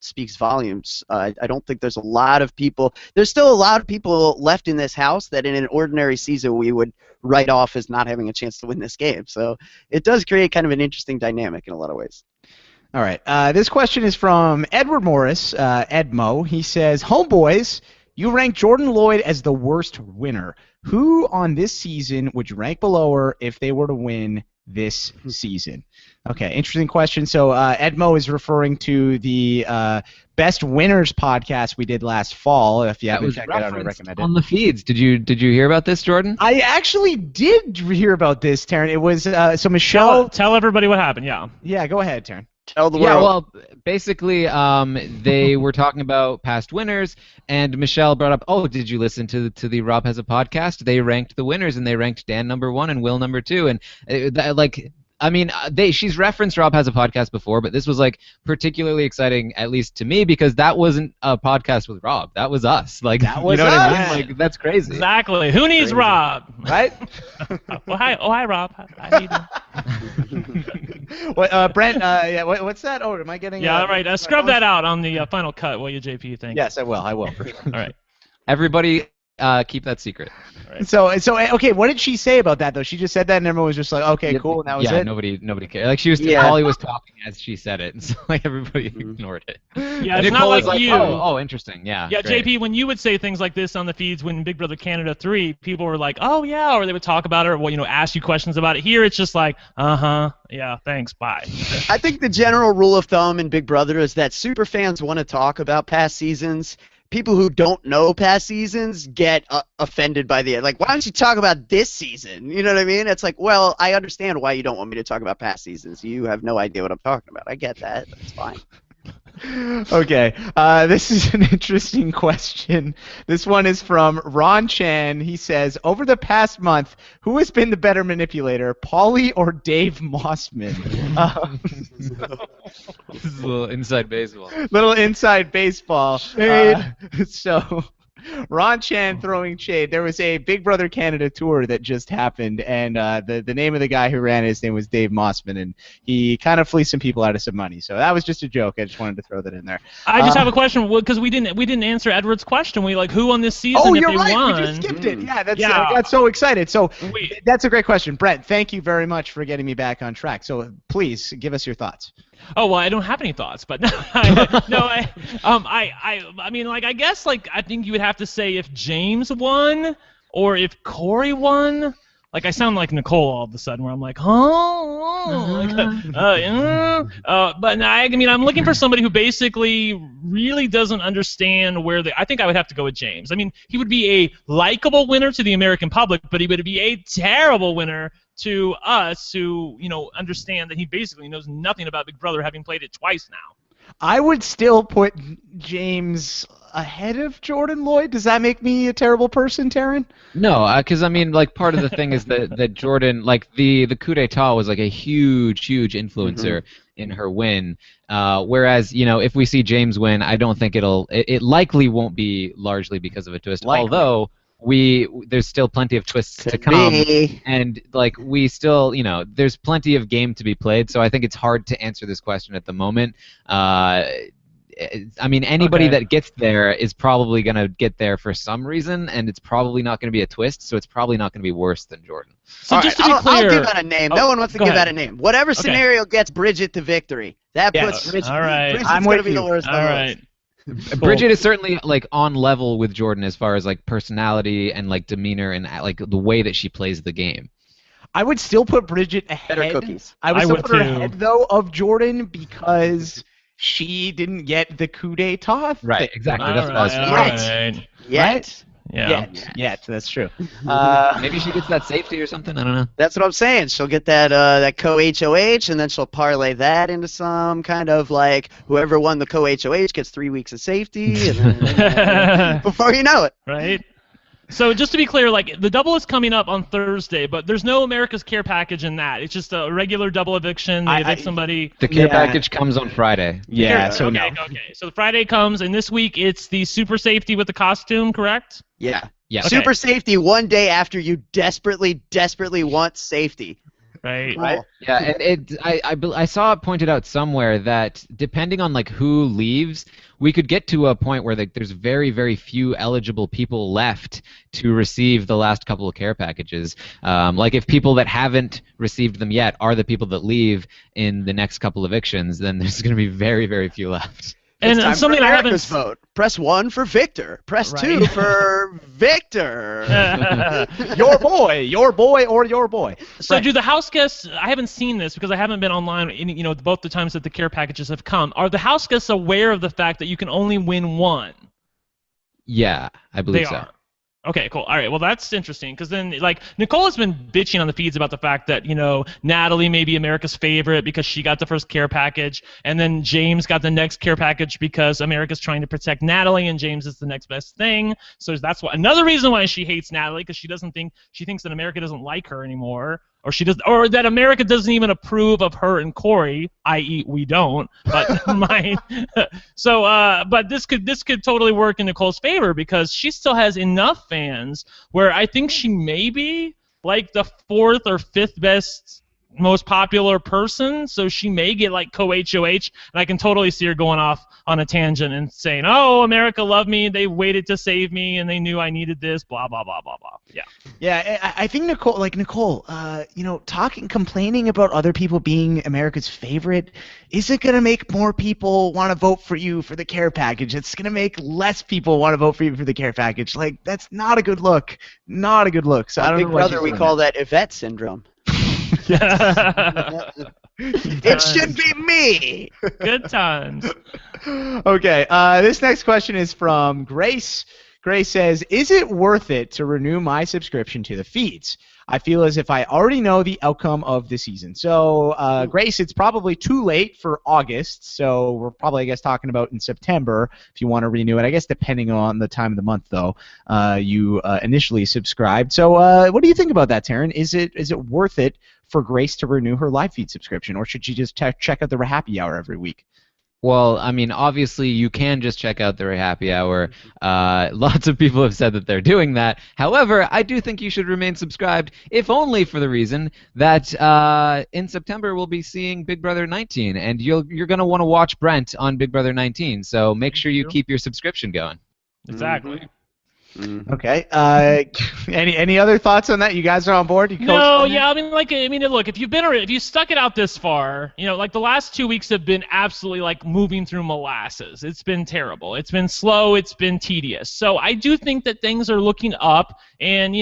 speaks volumes. I don't think there's a lot of people. There's still a lot of people left in this house that in an ordinary season we would write off as not having a chance to win this game. So it does create kind of an interesting dynamic in a lot of ways. All right. This question is from Edward Morris, Edmo. He says, Homeboys, you rank Jordan Lloyd as the worst winner. Who on this season would you rank below her if they were to win this season? Okay, interesting question. So Edmo is referring to the Best Winners podcast we did last fall. If you haven't checked it out, I recommend it. On the feeds. Did you hear about this, Jordan? I actually did hear about this, Taryn. It was so Michelle. Tell everybody what happened. Yeah. Yeah, go ahead, Taryn. Tell the world. Yeah, well, basically, they were talking about past winners, and Michelle brought up, oh, did you listen to the Rob Has a Podcast? They ranked the winners, and they ranked Dan #1 and Will #2, and she's referenced Rob Has a Podcast before, but this was particularly exciting, at least to me, because that wasn't a podcast with Rob. That was us. That was you know us. what I mean? That's crazy. Exactly. Who needs Rob? Right? Well, hi, Rob. How you doing? Brent, what's that? Oh, am I getting? Yeah, all right. Scrub that out on the final cut, will you, JP? Thank you. Yes, I will. For sure. All right. Everybody, keep that secret. Right. So okay, what did she say about that though? She just said that, and everyone was just like, okay, cool, and that was it. Yeah, nobody cared. Holly was talking as she said it, and so everybody ignored it. Yeah, and it's Nicole not was you. Oh, interesting. Yeah. Yeah, great. JP, when you would say things like this on the feeds when Big Brother Canada 3, people were like, oh yeah, or they would talk about it, or ask you questions about it. Here, it's just like, yeah, thanks, bye. I think the general rule of thumb in Big Brother is that super fans want to talk about past seasons. People who don't know past seasons get offended by why don't you talk about this season? You know what I mean? It's like, well, I understand why you don't want me to talk about past seasons. You have no idea what I'm talking about. I get that. That's fine. Okay, this is an interesting question. This one is from Ron Chan. He says, over the past month, who has been the better manipulator, Paulie or Dave Mossman? This is a little inside baseball. Little inside baseball. So Ron Chan throwing shade. There was a Big Brother Canada tour that just happened, and the name of the guy who ran it, his name was Dave Mossman, and he kind of fleeced some people out of some money. So that was just a joke. I just wanted to throw that in there. I just have a question because we didn't answer Edward's question. We who on this season Oh, if you're they right. won? We just skipped it. Yeah, I Yeah. got so excited. So Wait. that's a great question, Brett. Thank you very much for getting me back on track. So please give us your thoughts. Oh well, I don't have any thoughts, but I guess I think you would have to say if James won or if Corey won. I sound like Nicole all of a sudden, where I'm like, but I'm looking for somebody who basically really doesn't understand where I think I would have to go with James. I mean, he would be a likable winner to the American public, but he would be a terrible winner to us who, understand that he basically knows nothing about Big Brother, having played it twice now. I would still put James ahead of Jordan Lloyd. Does that make me a terrible person, Taryn? No, because part of the thing is that Jordan, the coup d'état was a huge influencer in her win. Whereas, if we see James win, I don't think it likely won't be largely because of a twist. Although there's still plenty of twists to come, and we still, there's plenty of game to be played. So I think it's hard to answer this question at the moment. I mean, anybody Okay. that gets there is probably going to get there for some reason, and it's probably not going to be a twist, so it's probably not going to be worse than Jordan. So All just right, to be I'll clear, give out a name. Oh, No one wants to go give ahead. out a name. Whatever scenario gets Bridget to victory, that Yes. puts Bridget. All right. Bridget's I'm gonna with be the you. worst. all on the right. list. Bridget is certainly like on level with Jordan as far as like personality and like demeanor and like the way that she plays the game. I would still put Bridget ahead. Better cookies. I would I still would put her too. ahead though of Jordan because she didn't get the coup d'état. Right, thing. exactly. All That's what I was right. thinking. All right. Yet. Yeah. Yet, that's true. Maybe she gets that safety or something. I don't know. That's what I'm saying. She'll get that co-HOH, and then she'll parlay that into some kind of like whoever won the co-HOH gets 3 weeks of safety, and then, before you know it. Right? So just to be clear, like the double is coming up on Thursday, but there's no America's Care package in that. It's just a regular double eviction. They evict somebody. The care Yeah. package comes on Friday. Yeah, Here, so okay, no. okay. So the Friday comes, and this week it's the super safety with the costume, correct? Yeah. Yeah. Okay. Super safety one day after you desperately want safety. Right. Right. Yeah, and I saw it pointed out somewhere that depending on like who leaves, we could get to a point where like there's very, very few eligible people left to receive the last couple of care packages. Like if people that haven't received them yet are the people that leave in the next couple evictions, then there's going to be very, very few left. And It's time something for I haven't. America's vote. Press 1 for Victor. Press Right. 2 for Victor. Your boy, or your boy. So Right. do the house guests? I haven't seen this because I haven't been online. Both the times that the care packages have come, are the house guests aware of the fact that you can only win one? Yeah, I believe They so. are. Okay, cool. All right, well, that's interesting because then, like, Nicole has been bitching on the feeds about the fact that, Natalie may be America's favorite because she got the first care package, and then James got the next care package because America's trying to protect Natalie, and James is the next best thing. So that's another reason why she hates Natalie, because she thinks that America doesn't like her anymore, or that America doesn't even approve of her and Corey, i.e., we don't. But never mind. So, but this could totally work in Nicole's favor because she still has enough fans where I think she may be like the 4th or 5th best most popular person, so she may get like co-HOH, and I can totally see her going off on a tangent and saying, "Oh, America loved me, they waited to save me, and they knew I needed this, blah blah blah blah blah." Yeah. Yeah, I think Nicole, complaining about other people being America's favorite isn't going to make more people want to vote for you for the care package. It's going to make less people want to vote for you for the care package. Like, that's not a good look. Not a good look. So I don't Big know why Brother, she's we doing call that Yvette syndrome. It should be me. Good times. Okay, this next question is from Grace. Grace says, is it worth it to renew my subscription to the feeds? I feel as if I already know the outcome of the season. So, Grace, it's probably too late for August, so we're probably, I guess, talking about in September if you want to renew it. I guess depending on the time of the month, though, you initially subscribed. So, what do you think about that, Taryn? Is it worth it for Grace to renew her live feed subscription, or should she just check out the RHAPpy Hour every week? Well, I mean, obviously you can just check out the RHAPpy Hour. Lots of people have said that they're doing that. However, I do think you should remain subscribed, if only for the reason that in September we'll be seeing Big Brother 19, and you're going to want to watch Brent on Big Brother 19. So make sure you keep your subscription going. Exactly. Okay. Any other thoughts on that? You guys are on board? You No, yeah, look, if you stuck it out this far, like the last 2 weeks have been absolutely like moving through molasses. It's been terrible. It's been slow. It's been tedious. So I do think that things are looking up, and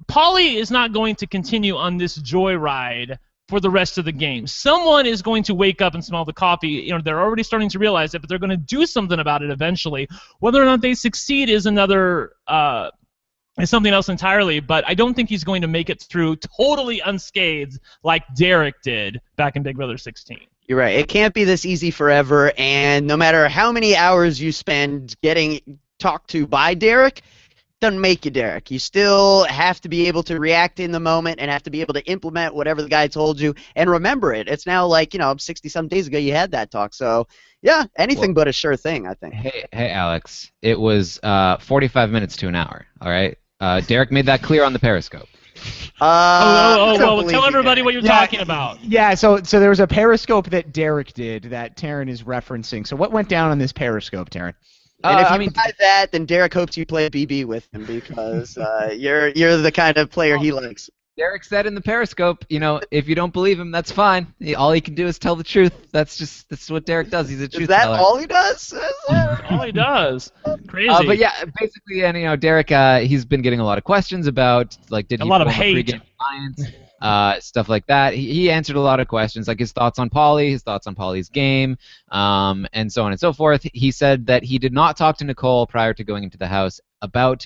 Pauly is not going to continue on this joyride for the rest of the game. Someone is going to wake up and smell the coffee. They're already starting to realize it, but they're going to do something about it eventually. Whether or not they succeed is something else entirely, but I don't think he's going to make it through totally unscathed like Derek did back in Big Brother 16. You're right. It can't be this easy forever, and no matter how many hours you spend getting talked to by Derek, doesn't make you Derek. You still have to be able to react in the moment and have to be able to implement whatever the guy told you and remember it. It's now like, 60-some days ago you had that talk. So, yeah, anything but a sure thing, I think. Hey, Alex. It was 45 minutes to an hour, all right? Derek made that clear on the Periscope. Well, believe tell you, everybody Derek. what you're talking about. Yeah, so there was a Periscope that Derek did that Taryn is referencing. So what went down on this Periscope, Taryn? And if I you mean, buy that, then Derek hopes you play BB with him because you're the kind of player he likes. Derek said in the Periscope, if you don't believe him, that's fine. All he can do is tell the truth. That's what Derek does. He's a truth Is that teller. all he does? All he does. Crazy. But yeah, basically, and Derek, he's been getting a lot of questions about did A he lot of form a hate. pregame alliance, stuff like that. He answered a lot of questions, like his thoughts on Pauly, his thoughts on Pauly's game, and so on and so forth. He said that he did not talk to Nicole prior to going into the house about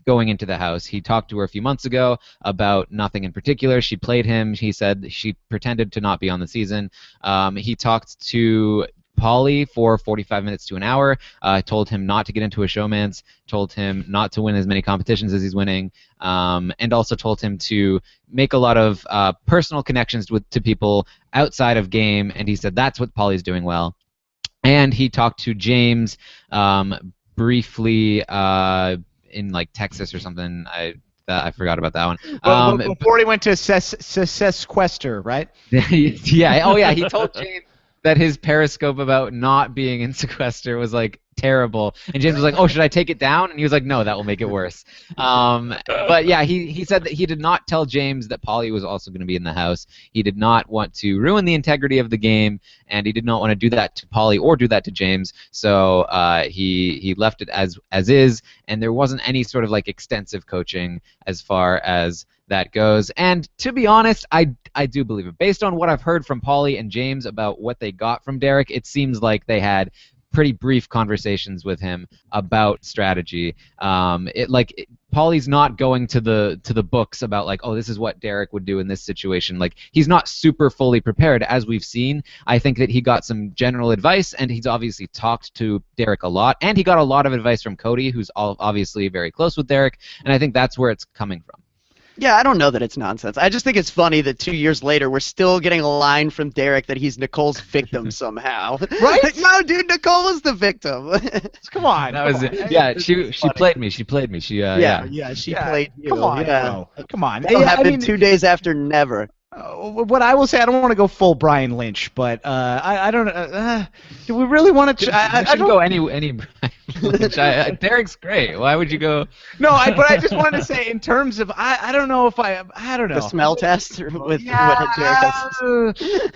going into the house. He talked to her a few months ago about nothing in particular. She played him. He said she pretended to not be on the season. He talked to Pauly for 45 minutes to an hour, told him not to get into a showmance, told him not to win as many competitions as he's winning, and also told him to make a lot of personal connections to people outside of game, and he said that's what Pauly's doing well. And he talked to James briefly in Texas or something. I forgot about that one. Well, before he went to Sequester, right? Yeah. Oh, yeah. He told James that his Periscope about not being in sequester was terrible, and James was like, "Oh, should I take it down?" And he was like, "No, that will make it worse." But yeah, he said that he did not tell James that Pauly was also going to be in the house. He did not want to ruin the integrity of the game, and he did not want to do that to Pauly or do that to James. So he left it as is, and there wasn't any sort of extensive coaching as far as that goes. And to be honest, I do believe it. Based on what I've heard from Pauly and James about what they got from Derek, it seems like they had pretty brief conversations with him about strategy. Pauly's not going to the books about oh, this is what Derek would do in this situation. He's not super fully prepared, as we've seen. I think that he got some general advice, and he's obviously talked to Derek a lot, and he got a lot of advice from Cody, who's obviously very close with Derek, and I think that's where it's coming from. Yeah, I don't know that it's nonsense. I just think it's funny that 2 years later we're still getting a line from Derek that he's Nicole's victim somehow. Right? No, dude, Nicole was the victim. Come on. That was it. Yeah, she played me. She played me. She she played you. Come on, yeah. bro. Come on. That'll happen 2 days after never. What I will say, I don't want to go full Brian Lynch, but I don't. Do we really want to? I shouldn't go any Brian Lynch. Derek's great. Why would you go? No, but I just wanted to say, in terms of, I don't know if I don't know. The smell test with what Derek has.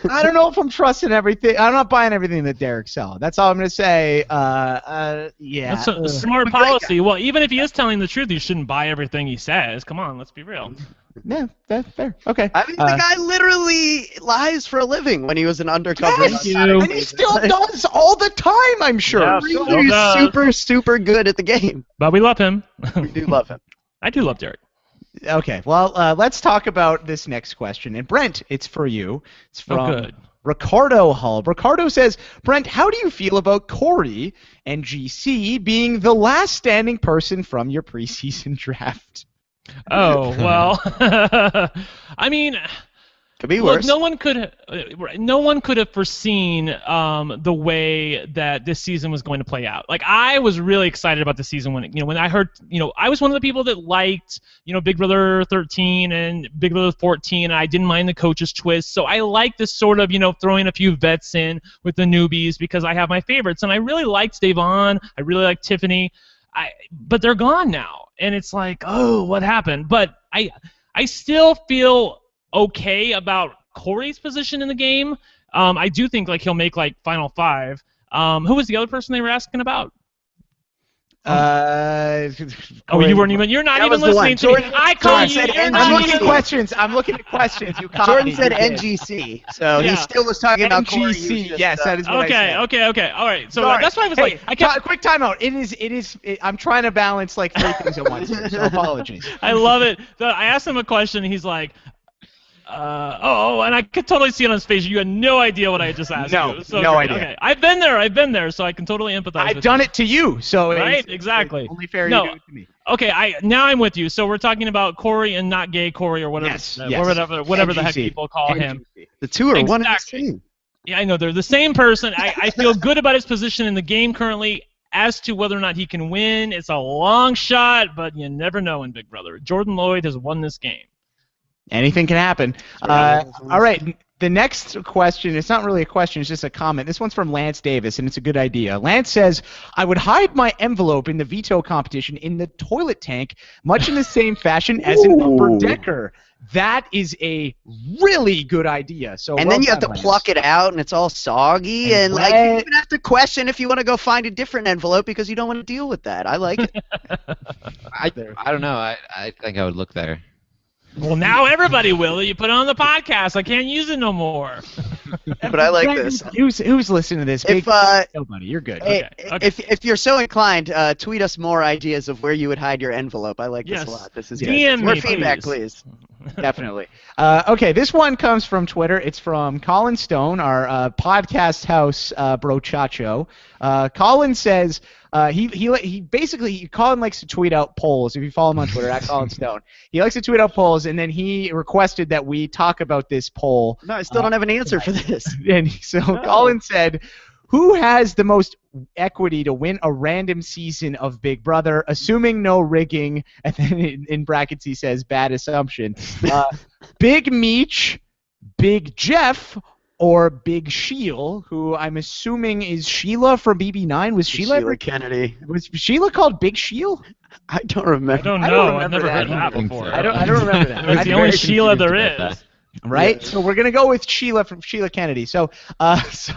I don't know if I'm trusting everything. I'm not buying everything that Derek's selling. That's all I'm gonna say. Yeah. That's a smart policy. Well, even if he is telling the truth, you shouldn't buy everything he says. Come on, let's be real. Yeah, that's fair. Okay. I mean, the guy literally lies for a living when he was an undercover. Yes, and he still does all the time, I'm sure. Yeah, He's super, super good at the game. But we love him. We do love him. I do love Derek. Okay, well, let's talk about this next question. And Brent, it's for you. It's from Ricardo Hull. Ricardo says, Brent, how do you feel about Corey and GC being the last standing person from your preseason draft? Oh, well, I mean, could be worse. Look, no one could have foreseen the way that this season was going to play out. I was really excited about the season when I heard, I was one of the people that liked, Big Brother 13 and Big Brother 14, and I didn't mind the coach's twist. So I like this sort of, throwing a few vets in with the newbies because I have my favorites, and I really liked Davon. I really liked Tiffany. But they're gone now, and it's oh, what happened? But I still feel okay about Corey's position in the game. I do think he'll make Final Five. Who was the other person they were asking about? You weren't even. You're not even listening to me. I called you. I'm looking at questions. I'm looking at questions. You Jordan said NGC, so he still was talking about Corey. NGC. Yes, that is what I said. Okay. All right. So that's why I was quick timeout. It is. I'm trying to balance 3 things at once here, so apologies. I love it. I asked him a question. And he's like, and I could totally see it on his face. You had no idea what I just asked you. So, no idea. Okay, I've been there, so I can totally empathize. I've done it to you, so right, exactly. It's only fair you do it to me. Okay, now I'm with you. So we're talking about Corey and not gay Corey or whatever, whatever the heck people call him. The two are one and the same. Yeah, I know they're the same person. I feel good about his position in the game currently. As to whether or not he can win, it's a long shot, but you never know in Big Brother. Jordan Lloyd has won this game. Anything can happen. All right. The next question, it's not really a question, it's just a comment. This one's from Lance Davis, and it's a good idea. Lance says, I would hide my envelope in the veto competition in the toilet tank, much in the same fashion as an upper decker. That is a really good idea. So and then you have to pluck it out, and it's all soggy, and like you even have to question if you want to go find a different envelope because you don't want to deal with that. I like it. I don't know. I think I would look there. Well, now everybody will. You put it on the podcast. I can't use it no more. But I like this. Who's listening to this? Nobody. You're good. Hey, okay. If you're so inclined, tweet us more ideas of where you would hide your envlope. I like this a lot. This is DM good. More me, feedback, please. Definitely. Okay, this one comes from Twitter. It's from Colin Stone, our podcast house brochacho. Colin says he basically Colin likes to tweet out polls. If you follow him on Twitter, at Colin Stone, he likes to tweet out polls, and then he requested that we talk about this poll. No, I still don't have an answer for this. And so Colin said, who has the most equity to win a random season of Big Brother, assuming no rigging? And then in brackets he says, bad assumption. Big Meech, Big Jeff, or Big Sheel, who I'm assuming is Sheila from BB9. Was Sheila ever Kennedy? Was Sheila called Big Sheel? I don't remember. I don't know. I've never heard that before. before. I don't remember that. It's the only Sheila there is. Right? Yeah. So we're going to go with Sheila from Sheila Kennedy. So this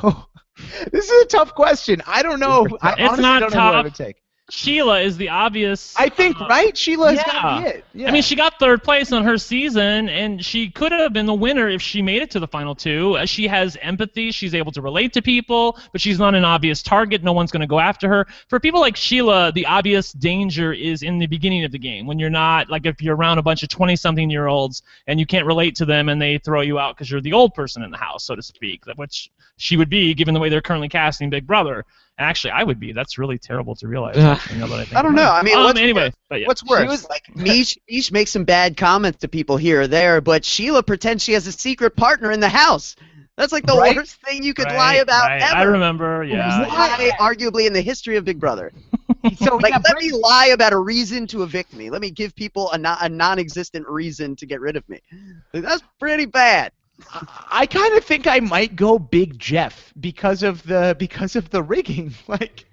is a tough question. I don't know. I honestly not don't know tough. who I would take. Sheila is the obvious. I think, right? Sheila's got to be it. Yeah. I mean, she got third place on her season, and she could have been the winner if she made it to the final two. She has empathy. She's able to relate to people, but she's not an obvious target. No one's going to go after her. For people like Sheila, the obvious danger is in the beginning of the game, when you're not, like if you're around a bunch of 20-something-year-olds and you can't relate to them and they throw you out because you're the old person in the house, so to speak, which she would be given the way they're currently casting Big Brother. Actually, I would be. That's really terrible to realize. I don't know. I mean, what's worse? Like Mish makes some bad comments to people here or there, but Sheila pretends she has a secret partner in the house. That's like the worst thing you could lie about ever. I remember. Yeah. Lie, arguably, in the history of Big Brother. So let me lie about a reason to evict me. Let me give people a non-existent reason to get rid of me. That's pretty bad. I kind of think I might go Big Jeff because of the rigging. Like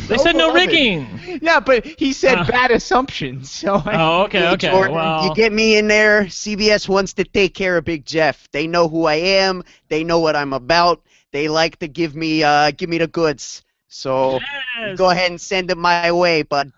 they said no rigging. Yeah, but he said bad assumptions. So okay. Jordan, well, you get me in there. CBS wants to take care of Big Jeff. They know who I am. They know what I'm about. They like to give me the goods. So go ahead and send them my way, bud.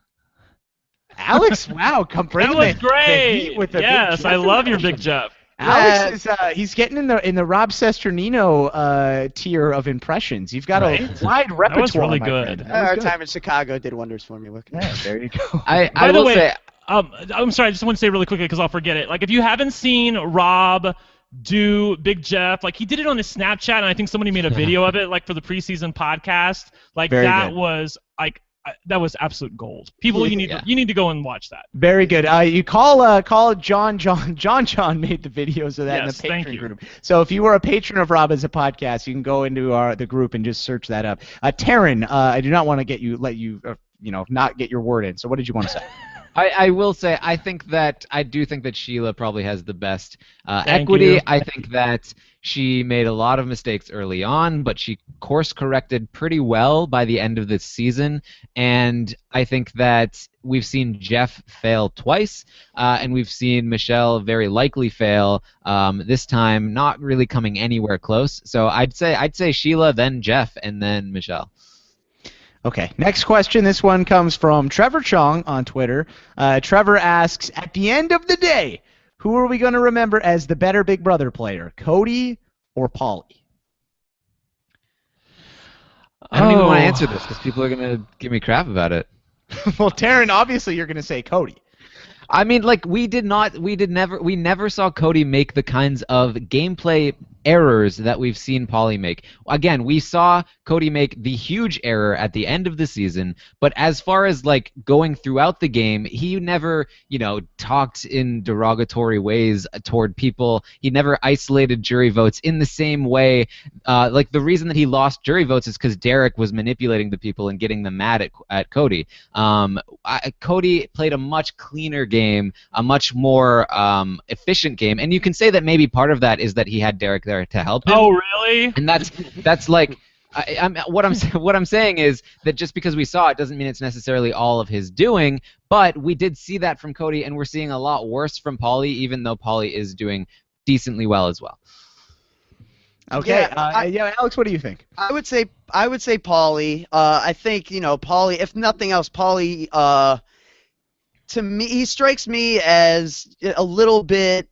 Alex, wow, come bring that was great. The heat with the yes, Big Jeff I love your Big Jeff. Alex is he's getting in the Rob Sesternino tier of impressions. You've got a wide repertoire. That was really good. Our time in Chicago did wonders for me. Yeah, there you go. I will say. I'm sorry. I just want to say really quickly because I'll forget it. Like if you haven't seen Rob do Big Jeff, like he did it on his Snapchat, and I think somebody made a video of it, like for the preseason podcast. Like was like. That was absolute gold. People, you need to go and watch that. Very good. You call John made the videos of that in the Patreon group. So if you were a patron of Rob as a podcast, you can go into the group and just search that up. Taryn, I do not want to let you not get your word in. So what did you want to say? I will say I do think that Sheila probably has the best equity. I think that she made a lot of mistakes early on, but she course corrected pretty well by the end of this season. And I think that we've seen Jeff fail twice, and we've seen Michelle very likely fail this time, not really coming anywhere close. So I'd say Sheila, then Jeff, and then Michelle. Okay, next question. This one comes from Trevor Chong on Twitter. Trevor asks, at the end of the day, who are we going to remember as the better Big Brother player, Cody or Pauly? I don't even want to answer this because people are going to give me crap about it. Well, Taryn, obviously you're going to say Cody. I mean, like we never saw Cody make the kinds of gameplay errors that we've seen Paulie make. Again, we saw Cody make the huge error at the end of the season, but as far as like going throughout the game, he never, talked in derogatory ways toward people. He never isolated jury votes in the same way. Like the reason that he lost jury votes is because Derek was manipulating the people and getting them mad at Cody. Cody played a much cleaner game, a much more efficient game, and you can say that maybe part of that is that he had Derek there to help him. Oh, really? And that's like, what I'm saying is that just because we saw it doesn't mean it's necessarily all of his doing, but we did see that from Cody, and we're seeing a lot worse from Paulie, even though Paulie is doing decently well as well. Okay, Alex, what do you think? I would say Paulie. I think Paulie. If nothing else, Paulie. To me, he strikes me as a little bit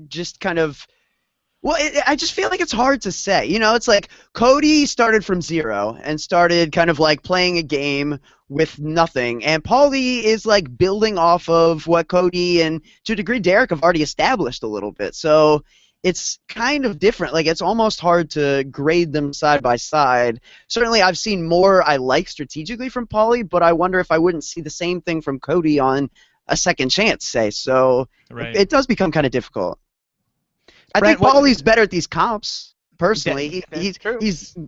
just kind of. Well, I just feel like it's hard to say. It's like Cody started from zero and started kind of like playing a game with nothing, and Paulie is like building off of what Cody and to a degree Derek have already established a little bit. So it's kind of different. Like it's almost hard to grade them side by side. Certainly, I've seen more I like strategically from Paulie, but I wonder if I wouldn't see the same thing from Cody on a second chance, say. So Right. it does become kind of difficult. I Brent, think Paulie's better at these comps. Personally, true.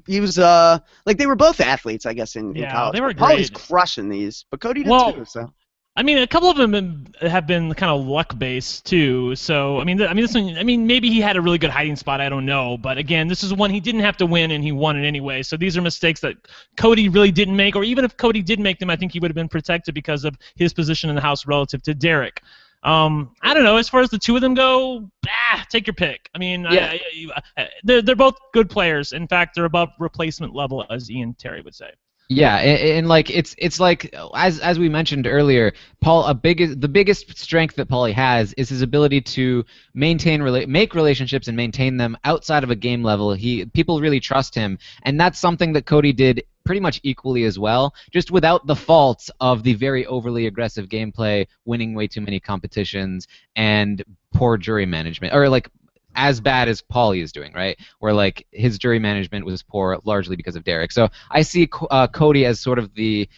he was like they were both athletes, I guess, in college. they were Paulie's great. crushing these, but Cody did Well, too. So I mean, a couple of them have been kind of luck-based too. So, this one, maybe he had a really good hiding spot. I don't know, but again, this is one he didn't have to win, and he won it anyway. So these are mistakes that Cody really didn't make, or even if Cody did make them, I think he would have been protected because of his position in the house relative to Derek. I don't know. As far as the two of them go, take your pick. They're both good players. In fact, they're above replacement level, as Ian Terry would say. Yeah, and like it's like as we mentioned earlier, the biggest strength that Paulie has is his ability to make relationships and maintain them outside of a game level. People really trust him, and that's something that Cody did pretty much equally as well, just without the faults of the very overly aggressive gameplay, winning way too many competitions, and poor jury management, or like as bad as Paulie is doing, right? Where like his jury management was poor largely because of Derek. So I see Cody as sort of the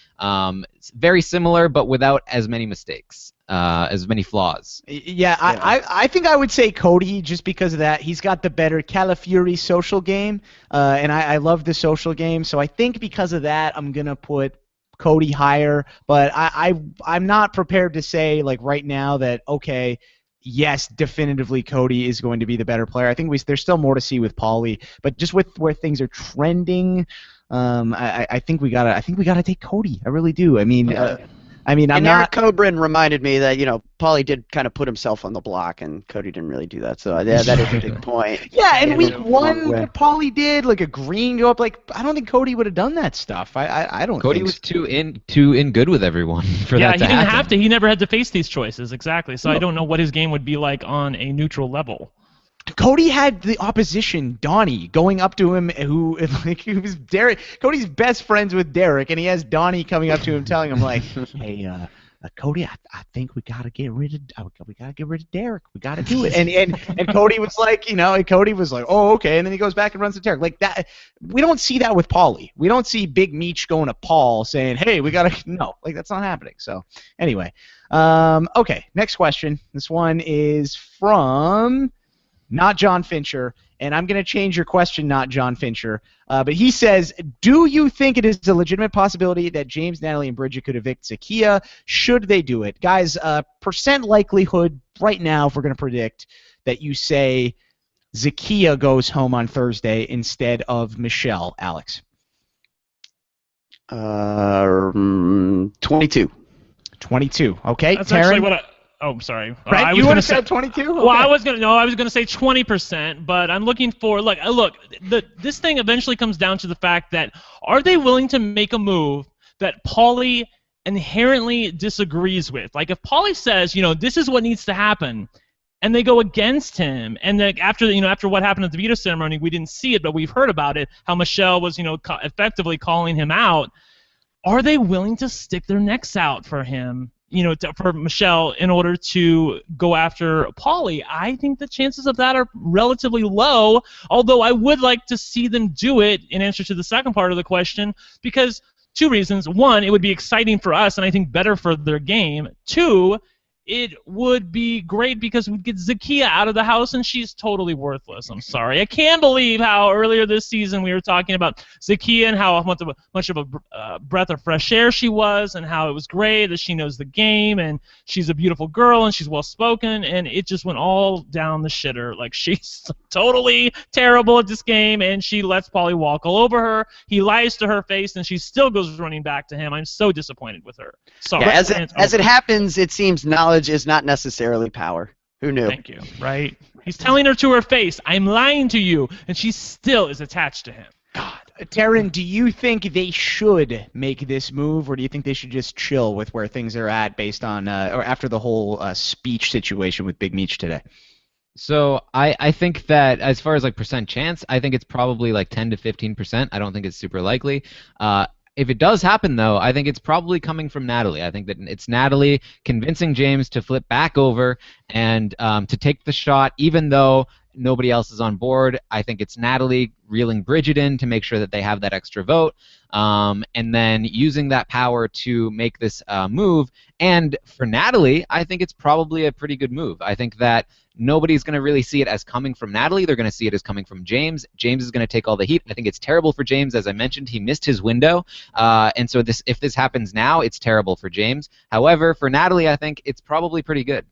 very similar, but without as many mistakes, as many flaws. Yeah, I think I would say Cody just because of that. He's got the better Califury social game, and I love the social game. So I think because of that, I'm gonna put Cody higher. But I'm not prepared to say like right now that okay. Yes, definitively Cody is going to be the better player. I think there's still more to see with Paulie, but just with where things are trending, I think we gotta take Cody. I really do. I'm not. Eric Cobrin reminded me that Paulie did kind of put himself on the block, and Cody didn't really do that. So yeah, that is a big point. Yeah, and week one, what Paulie did, like a green go up, like I don't think Cody would have done that stuff. I don't. Cody think was too in good with everyone for that to happen. Yeah, he didn't have to. He never had to face these choices exactly. So I don't know what his game would be like on a neutral level. Cody had the opposition, Donnie, going up to him, he was Derek. Cody's best friends with Derek, and he has Donnie coming up to him, telling him like, "Hey, Cody, I think we gotta get rid of Derek. We gotta do it." And Cody was like, "Oh, okay." And then he goes back and runs to Derek like that. We don't see that with Paulie. We don't see Big Meech going to Paul saying, "Hey, we gotta." No, like that's not happening. So anyway, okay, next question. This one is from. Not John Fincher, and I'm going to change your question, not John Fincher. But he says, do you think it is a legitimate possibility that James, Natalie, and Bridget could evict Zakiya? Should they do it? Guys, percent likelihood right now, if we're going to predict, that you say Zakiya goes home on Thursday instead of Michelle. Alex? 22. 22. Okay, That's Taryn? actually what I... Oh, sorry. Brent, you would have said 22? Well, I was gonna say 20%, but I'm looking for this thing eventually comes down to the fact that are they willing to make a move that Paulie inherently disagrees with? Like if Paulie says, this is what needs to happen, and they go against him, and then after what happened at the veto ceremony, we didn't see it, but we've heard about it, how Michelle was effectively calling him out. Are they willing to stick their necks out for him? for Michelle in order to go after Paulie. I think the chances of that are relatively low, although I would like to see them do it in answer to the second part of the question, because two reasons. One, it would be exciting for us and I think better for their game. Two, it would be great because we'd get Zakiya out of the house, and she's totally worthless. I'm sorry. I can't believe how earlier this season we were talking about Zakiya and how much of a breath of fresh air she was, and how it was great that she knows the game, and she's a beautiful girl, and she's well-spoken, and it just went all down the shitter. Like, she's totally terrible at this game, and she lets Paulie walk all over her. He lies to her face, and she still goes running back to him. I'm so disappointed with her. Sorry. Yeah, as it happens, it seems knowledge is not necessarily power. Who knew? Thank you. Right? He's telling her to her face, I'm lying to you, and she still is attached to him. God. Taryn, do you think they should make this move, or do you think they should just chill with where things are at based on, or after the whole speech situation with Big Meech today? So I think that as far as like percent chance, I think it's probably like 10 to 15%. I don't think it's super likely. If it does happen, though, I think it's probably coming from Natalie. I think that it's Natalie convincing James to flip back over and to take the shot, even though nobody else is on board. I think it's Natalie reeling Bridget in to make sure that they have that extra vote, and then using that power to make this move. And for Natalie, I think it's probably a pretty good move. I think that nobody's going to really see it as coming from Natalie. They're going to see it as coming from James. James is going to take all the heat. I think it's terrible for James. As I mentioned, he missed his window. And so if this happens now, it's terrible for James. However, for Natalie, I think it's probably pretty good.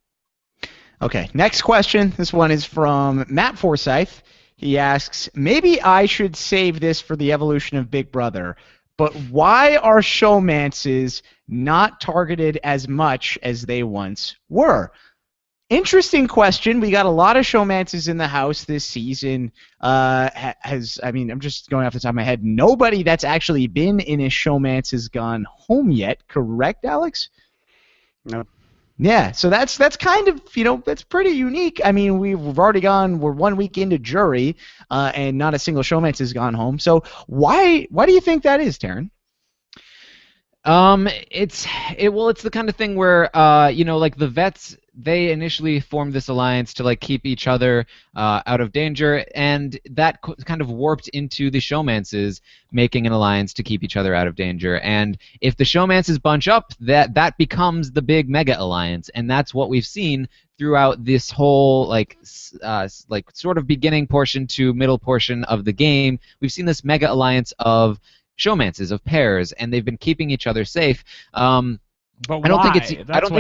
Okay, next question. This one is from Matt Forsyth. He asks, maybe I should save this for the evolution of Big Brother, but why are showmances not targeted as much as they once were? Interesting question. We got a lot of showmances in the house this season. I'm just going off the top of my head. Nobody that's actually been in a showmance has gone home yet, correct, Alex? No. Yeah, so that's kind of, that's pretty unique. I mean, we're 1 week into jury, and not a single showmance has gone home. So why do you think that is, Taryn? It's the kind of thing where like the vets, they initially formed this alliance to like keep each other out of danger, and that kind of warped into the showmances making an alliance to keep each other out of danger. And if the showmances bunch up, that becomes the big mega alliance, and that's what we've seen throughout this whole like sort of beginning portion to middle portion of the game. We've seen this mega alliance of showmances, of pairs, and they've been keeping each other safe. But I don't think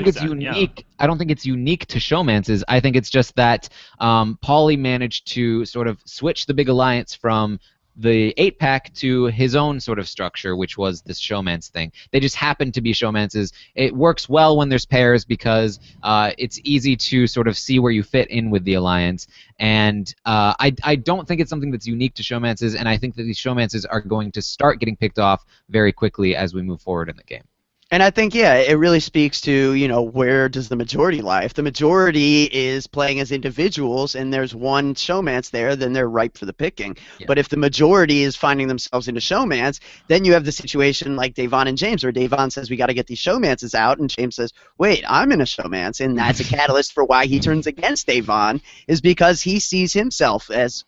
it's unique. Yeah. I don't think it's unique to showmances. I think it's just that Paulie managed to sort of switch the big alliance from the 8-pack to his own sort of structure, which was this showmance thing. They just happen to be showmances. It works well when there's pairs because it's easy to sort of see where you fit in with the alliance. And I don't think it's something that's unique to showmances, and I think that these showmances are going to start getting picked off very quickly as we move forward in the game. And I think, yeah, it really speaks to, where does the majority lie? If the majority is playing as individuals and there's one showmance there, then they're ripe for the picking. Yeah. But if the majority is finding themselves into showmance, then you have the situation like Davon and James, where Davon says, we got to get these showmances out, and James says, wait, I'm in a showmance. And that's a catalyst for why he turns against Davon, is because he sees himself as,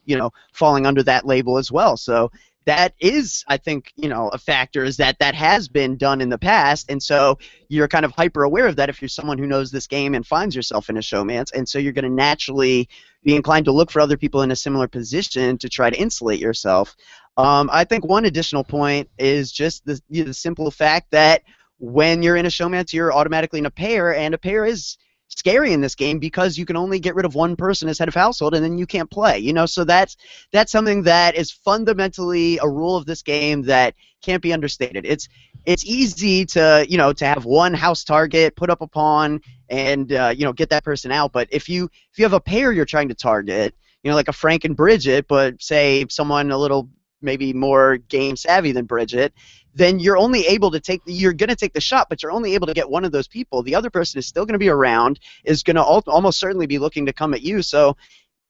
falling under that label as well. So that is, I think, a factor, is that has been done in the past, and so you're kind of hyper aware of that if you're someone who knows this game and finds yourself in a showmance, and so you're going to naturally be inclined to look for other people in a similar position to try to insulate yourself. I think one additional point is just the simple fact that when you're in a showmance, you're automatically in a pair, and a pair is scary in this game because you can only get rid of one person as head of household, and then you can't play. So that's something that is fundamentally a rule of this game that can't be understated. It's easy to to have one house target, put up a pawn, and get that person out. But if you have a pair you're trying to target, like a Frank and Bridget, but say someone a little maybe more game savvy than Bridget, then you're only able to you're going to take the shot, but you're only able to get one of those people. The other person is still going to be around, is going to almost certainly be looking to come at you. So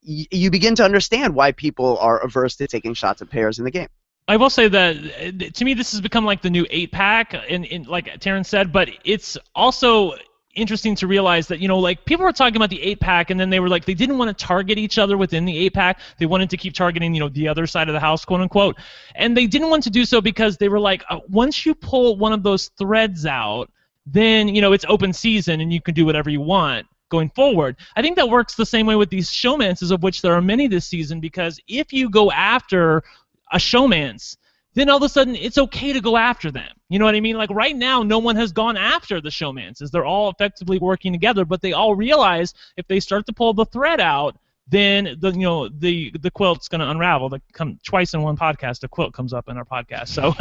you begin to understand why people are averse to taking shots at pairs in the game. I will say that to me this has become like the new 8-pack, and like Taryn said, but it's also interesting to realize that, like people were talking about the 8-pack, and then they were like, they didn't want to target each other within the 8-pack. They wanted to keep targeting, the other side of the house, quote unquote. And they didn't want to do so because they were like, once you pull one of those threads out, then, it's open season and you can do whatever you want going forward. I think that works the same way with these showmances, of which there are many this season, because if you go after a showmance, then all of a sudden it's okay to go after them. You know what I mean? Like right now, no one has gone after the showmances. They're all effectively working together, but they all realize if they start to pull the thread out, then the quilt's going to unravel. Come twice in one podcast, a quilt comes up in our podcast. So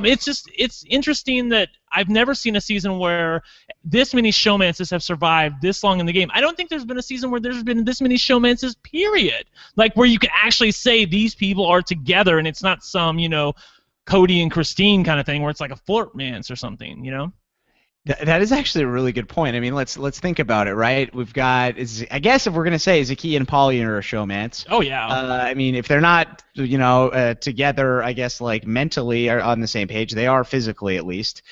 it's interesting that I've never seen a season where this many showmances have survived this long in the game. I don't think there's been a season where there's been this many showmances, period. Like where you can actually say these people are together and it's not some, Cody and Christine kind of thing where it's like a flirtmance or something, That is actually a really good point. I mean, let's think about it, right? We've got, I guess if we're gonna say Zaki and Polly are a showmance. Oh yeah. I mean, if they're not, together, I guess like mentally are on the same page, they are physically at least.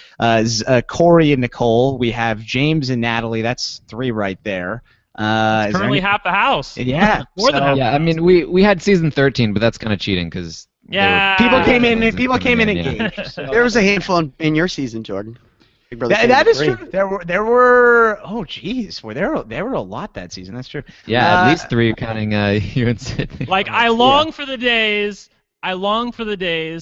Corey and Nicole. We have James and Natalie. That's 3 right there. Currently half the house. Yeah. More than half. Yeah, I mean, we had season 13, but that's kind of cheating because people came in engaged. So. There was a handful in your season, Jordan. That is true. There were oh geez, there were a lot that season. That's true. Yeah, at least 3 counting you and Sydney. Like I long for the days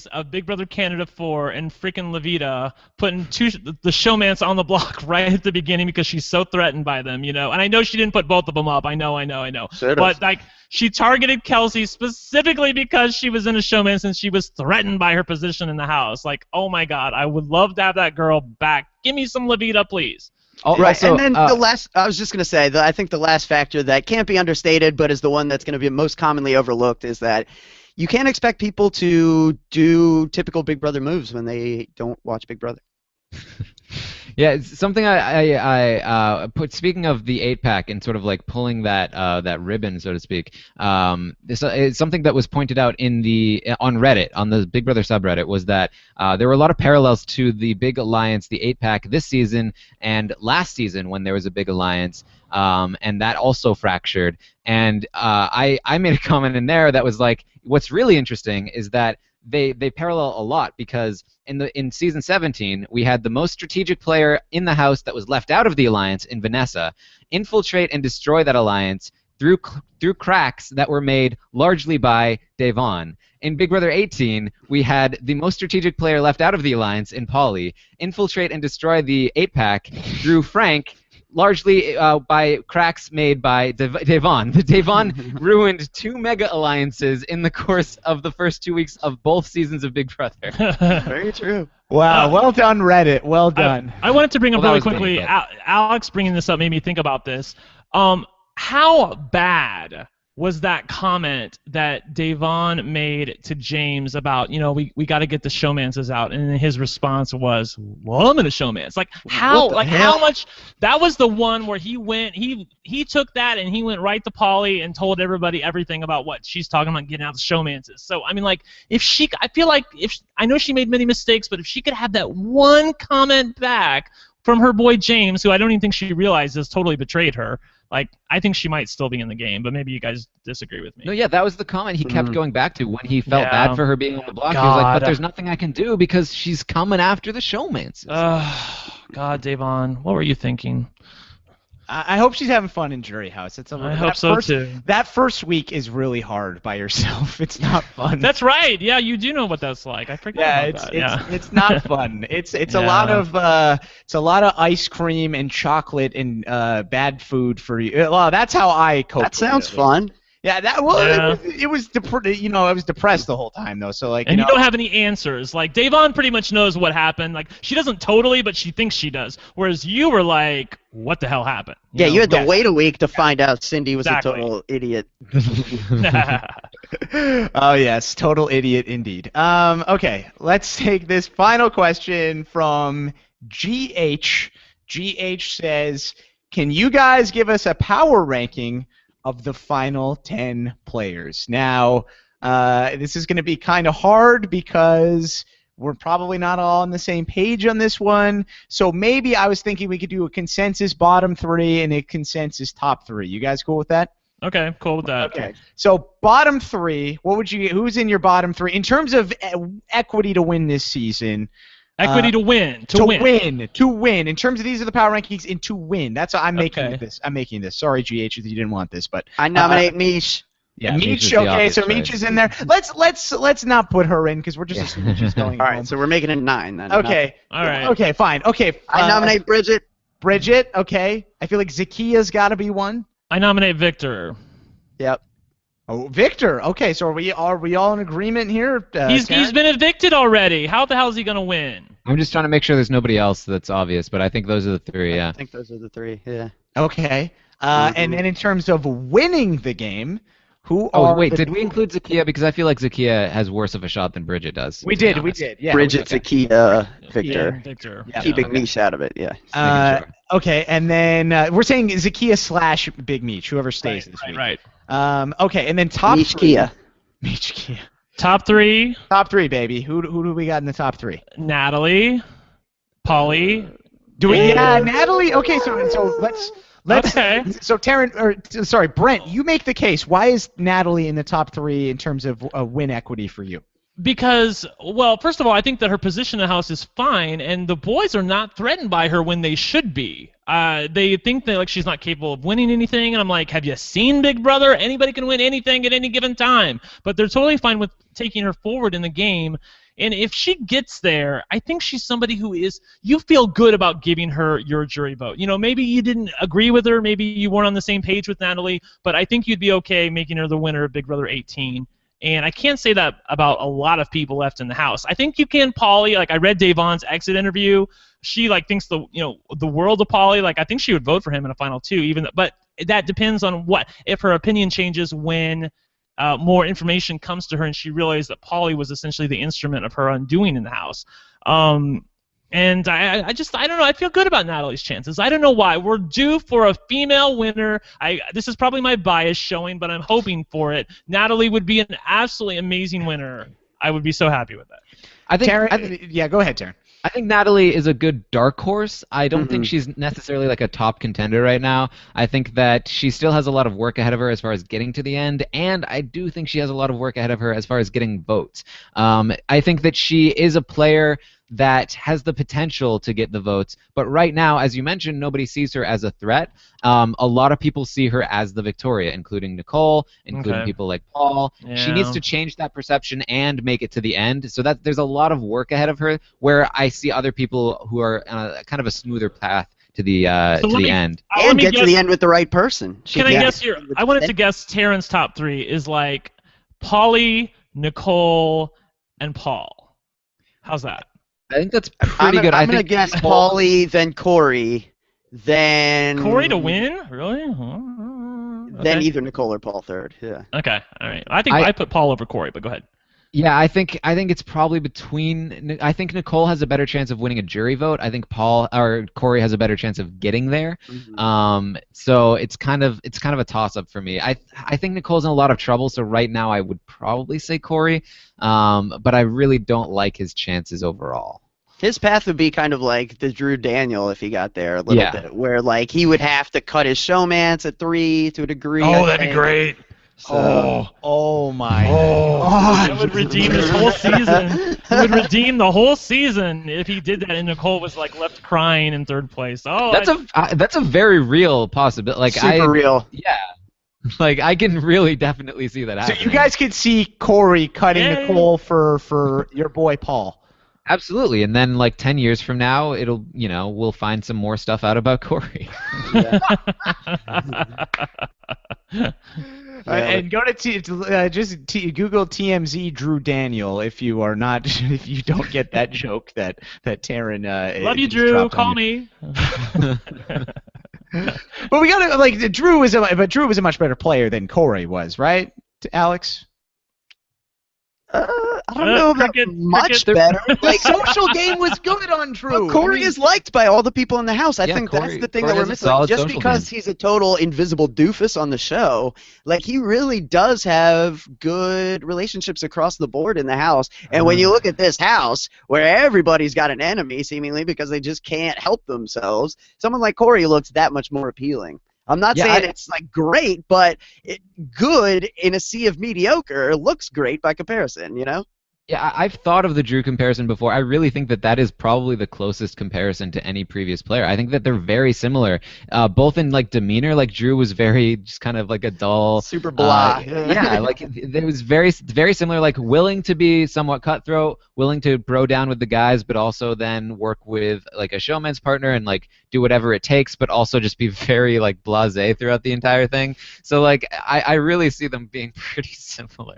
of Big Brother Canada 4 and freaking Levita putting the showmance on the block right at the beginning because she's so threatened by them, And I know she didn't put both of them up. I know. But like she targeted Kelsey specifically because she was in a showmance and she was threatened by her position in the house. Like, oh my God, I would love to have that girl back. Give me some Levita, please. Right, and then the last, I was just going to say, I think the last factor that can't be understated, but is the one that's going to be most commonly overlooked, is that you can't expect people to do typical Big Brother moves when they don't watch Big Brother. Yeah, it's something I put. Speaking of the 8-pack and sort of like pulling that ribbon, so to speak. It's something that was pointed out on Reddit, on the Big Brother subreddit, was that there were a lot of parallels to the Big Alliance, the 8-pack this season and last season when there was a Big Alliance, and that also fractured. And I made a comment in there that was like, what's really interesting is that they parallel a lot, because in season 17 we had the most strategic player in the house that was left out of the alliance in Vanessa infiltrate and destroy that alliance through cracks that were made largely by Devon. In Big Brother 18 we had the most strategic player left out of the alliance in Polly infiltrate and destroy the 8-pack through Frank, largely by cracks made by Devon. Devon ruined 2 mega alliances in the course of the first 2 weeks of both seasons of Big Brother. Very true. Wow, well done, Reddit. Well done. I wanted to bring up really quickly, Alex bringing this up made me think about this. How bad was that comment that Devon made to James about, we got to get the showmances out, and his response was, well, I'm in a showmance. Like how much? That was the one where he took that and he went right to Polly and told everybody everything about what she's talking about getting out the showmances. So I mean, like I feel like I know she made many mistakes, but if she could have that one comment back from her boy James, who I don't even think she realizes totally betrayed her. Like, I think she might still be in the game, but maybe you guys disagree with me. No, yeah, that was the comment he kept going back to when he felt bad for her being on the block. He was like, but there's nothing I can do because she's coming after the showmances. God, Devon, what were you thinking? I hope she's having fun in Jury House. I hope so too. That first week is really hard by yourself. It's not fun. That's right. Yeah, you do know what that's like. I forgot about that. It's not fun. It's a lot of ice cream and chocolate and bad food for you. Well, that's how I cope. That sounds fun. Yeah, it was I was depressed the whole time though. So like, you don't have any answers. Like Devon pretty much knows what happened. Like she doesn't totally, but she thinks she does. Whereas you were like, what the hell happened? You had to wait a week to find out Cindy was a total idiot. Oh yes, total idiot indeed. Okay, let's take this final question from GH. GH says, can you guys give us a power ranking of the final 10 players? Now, this is going to be kind of hard because we're probably not all on the same page on this one. So maybe I was thinking we could do a consensus bottom 3 and a consensus top 3. You guys cool with that? Okay, cool with that. Okay. So bottom 3, what would you? Who's in your bottom 3 in terms of equity to win this season? Equity to win. To win. In terms of these are the power rankings and to win. That's what I'm making this. I'm making this. Sorry, GH, if you didn't want this, but I nominate Mish. Yeah, Meech. Okay, so Meech is in there. Let's not put her in because we're just assuming she's going. All home. right, so we're making it 9 then. Okay. All right. Okay, fine. Okay. I nominate Bridget. Bridget. Okay. I feel like Zakia's got to be one. I nominate Victor. Yep. Oh, Victor. Okay, so are we all in agreement here? He's been evicted already. How the hell is he gonna win? I'm just trying to make sure there's nobody else that's obvious, but I think those are the 3. Yeah. I think those are the 3. Yeah. Okay. And then in terms of winning the game, who are? Oh wait, did we include Zakia? Because I feel like Zakia has worse of a shot than Bridget does. We did. Yeah. Bridget, Zakia, Victor. Yeah, Victor. Yeah. Keeping Mish out of it. Yeah. Okay, and then we're saying Zakia / Big Meech, whoever stays this week. Right. Okay, and then top Mish 3. Kia. Meech Kia. Top 3. Top 3, baby. Who do we got in the top 3? Natalie. Polly. Natalie. Okay, so let's. Okay. So Brent, you make the case. Why is Natalie in the top 3 in terms of win equity for you? Because, well, first of all, I think that her position in the house is fine, and the boys are not threatened by her when they should be. They think that she's not capable of winning anything, and I'm like, have you seen Big Brother? Anybody can win anything at any given time. But they're totally fine with taking her forward in the game. And if she gets there, I think she's somebody who you feel good about giving her your jury vote. Maybe you didn't agree with her, maybe you weren't on the same page with Natalie, but I think you'd be okay making her the winner of Big Brother 18. And I can't say that about a lot of people left in the house. I think you can, Polly. I read Davon's exit interview. She thinks the world of Polly. I think she would vote for him in a final 2. But that depends on if her opinion changes when more information comes to her and she realized that Polly was essentially the instrument of her undoing in the house. And I don't know. I feel good about Natalie's chances. I don't know why. We're due for a female winner. This is probably my bias showing, but I'm hoping for it. Natalie would be an absolutely amazing winner. I would be so happy with that. I think. Yeah, go ahead, Taryn. I think Natalie is a good dark horse. I don't think she's necessarily a top contender right now. I think that she still has a lot of work ahead of her as far as getting to the end, and I do think she has a lot of work ahead of her as far as getting votes. I think that she is a player that has the potential to get the votes, but right now, as you mentioned, nobody sees her as a threat. A lot of people see her as the Victoria, including Nicole, including people like Paul. Yeah. She needs to change that perception and make it to the end, so that there's a lot of work ahead of her, where I see other people who are on kind of a smoother path to the end. And get to the end with the right person. I wanted to guess Taryn's top 3 is Polly, Nicole, and Paul. How's that? I think that's pretty good. I'm going to guess Paulie, then Corey, then... Corey to win? Really? Then either Nicole or Paul third, yeah. Okay, all right. I think I put Paul over Corey, but go ahead. Yeah, I think it's probably between. I think Nicole has a better chance of winning a jury vote. I think Corey has a better chance of getting there. So it's kind of a toss up for me. I think Nicole's in a lot of trouble. So right now I would probably say Corey, but I really don't like his chances overall. His path would be kind of like the Drew Daniel if he got there a little bit, where he would have to cut his showmance at 3 to a degree. Oh, that'd be great. So, oh my! That would redeem his whole season. It would redeem the whole season if he did that, and Nicole was left crying in 3rd place. Oh, that's a very real possibility. Super real. Yeah. I can really definitely see that happening. So you guys could see Corey cutting Nicole for your boy Paul. Absolutely, and then 10 years from now, we'll find some more stuff out about Corey. And go to Google TMZ Drew Daniel if you don't get that joke that Taryn. Love you, Drew. Call me. But we gotta Drew was a much better player than Corey was, right, Alex? I don't know about much better. Like, Social game was good on Drew. but Corey is liked by all the people in the house. I think that's the thing Corey that we're has a missing. solid Just social because game. he's a total invisible doofus on the show, like, he really does have good relationships across the board in the house. And when you look at this house, where everybody's got an enemy, seemingly, because they just can't help themselves, someone like Corey looks that much more appealing. I'm not saying it's like great, but good in a sea of mediocre looks great by comparison, you know? Yeah, I've thought of the Drew comparison before. I really think that that is probably the closest comparison to any previous player. I think that they're very similar, both in like demeanor. Like Drew was very just kind of like a dull, super blah. Yeah, like it was very similar. Like willing to be somewhat cutthroat, willing to bro down with the guys, but also then work with like a showman's partner and like do whatever it takes, but also just be very like blasé throughout the entire thing. So like I really see them being pretty similar.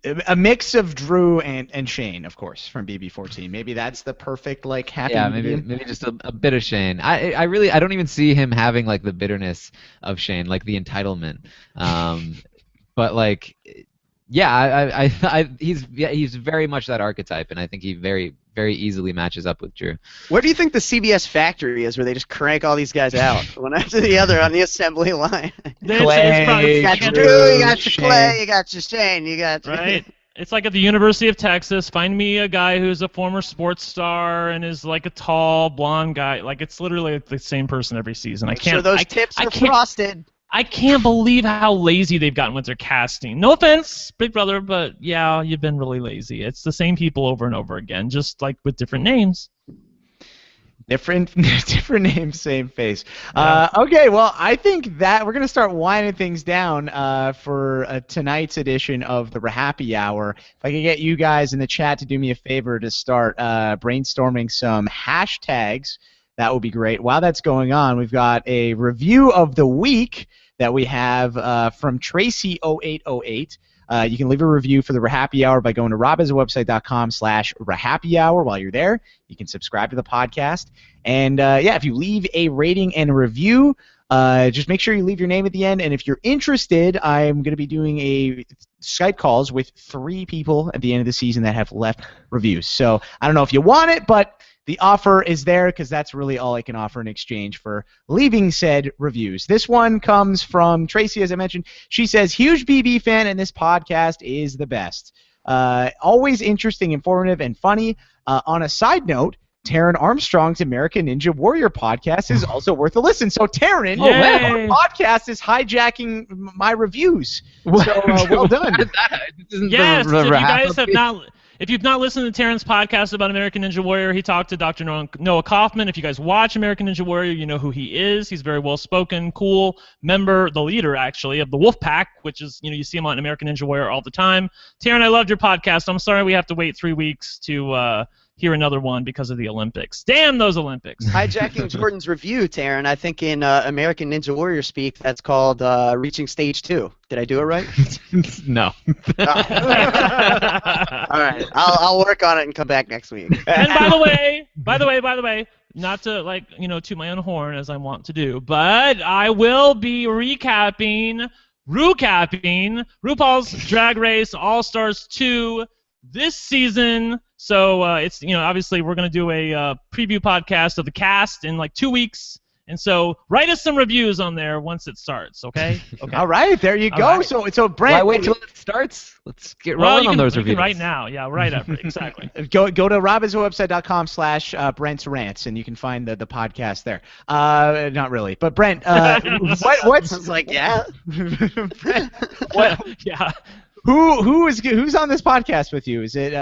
A mix of Drew and Shane, of course, from BB14. Maybe that's the perfect like happy medium. maybe just a bit of Shane. I really don't even see him having like the bitterness of Shane, like the entitlement. But like, yeah, he's very much that archetype, and I think he very easily matches up with Drew. Where do you think the CBS factory is, where they just crank all these guys out one after the other on the assembly line? Clay, You got your Drew, you got your Clay, you got your Shane, you got your... Right. It's like at the University of Texas. Find me a guy who's a former sports star and is like a tall blonde guy. Like it's literally the same person every season. I can't. Sure, those tips are frosted. I can't believe how lazy they've gotten with their casting. No offense, Big Brother, but yeah, you've been really lazy. It's the same people over and over again, just like with different names. Different names, same face. Okay, well, I think that we're going to start winding things down for tonight's edition of the RHAPpy Hour. If I could get you guys in the chat to do me a favor to start brainstorming some hashtags, that would be great. While that's going on, we've got a review of the week that we have from Tracy0808. You can leave a review for the RHAPpy Hour by going to robhasawebsite.com/RHAPpy Hour. While you're there, you can subscribe to the podcast. And, yeah, if you leave a rating and a review, just make sure you leave your name at the end. And if you're interested, I'm going to be doing a Skype calls with 3 people at the end of the season that have left reviews. So I don't know if you want it, but the offer is there because that's really all I can offer in exchange for leaving said reviews. This one comes from Tracy, as I mentioned. She says, huge BB fan, and this podcast is the best. Always interesting, informative, and funny. On a side note, Taryn Armstrong's American Ninja Warrior podcast is also worth a listen. So, Taryn, our podcast is hijacking my reviews. So, well done. Yes, if you've not listened to Taryn's podcast about American Ninja Warrior, he talked to Dr. Noah Kaufman. If you guys watch American Ninja Warrior, you know who he is. He's very well-spoken, cool member, the leader, actually, of the Wolf Pack, which is, you see him on American Ninja Warrior all the time. Taryn, I loved your podcast. I'm sorry we have to wait 3 weeks to hear another one because of the Olympics. Damn those Olympics. Hijacking Jordan's review, Taryn. I think in American Ninja Warrior speak, that's called reaching stage 2. Did I do it right? No. All right. I'll work on it and come back next week. And by the way, not to toot my own horn as I want to do, but I will be recapping RuPaul's Drag Race All-Stars 2 this season. So it's obviously we're gonna do a preview podcast of the cast in like 2 weeks, and so write us some reviews on there once it starts. Okay. All right, there you go. Right. So Brent, why wait till it starts? Let's get rolling on those reviews right now. Yeah, right after exactly. Go to robhasawebsite.com/Brent's Rants, and you can find the podcast there. Not really, but Brent, what's like, yeah, Brent, what? Yeah. Who's on this podcast with you? Is it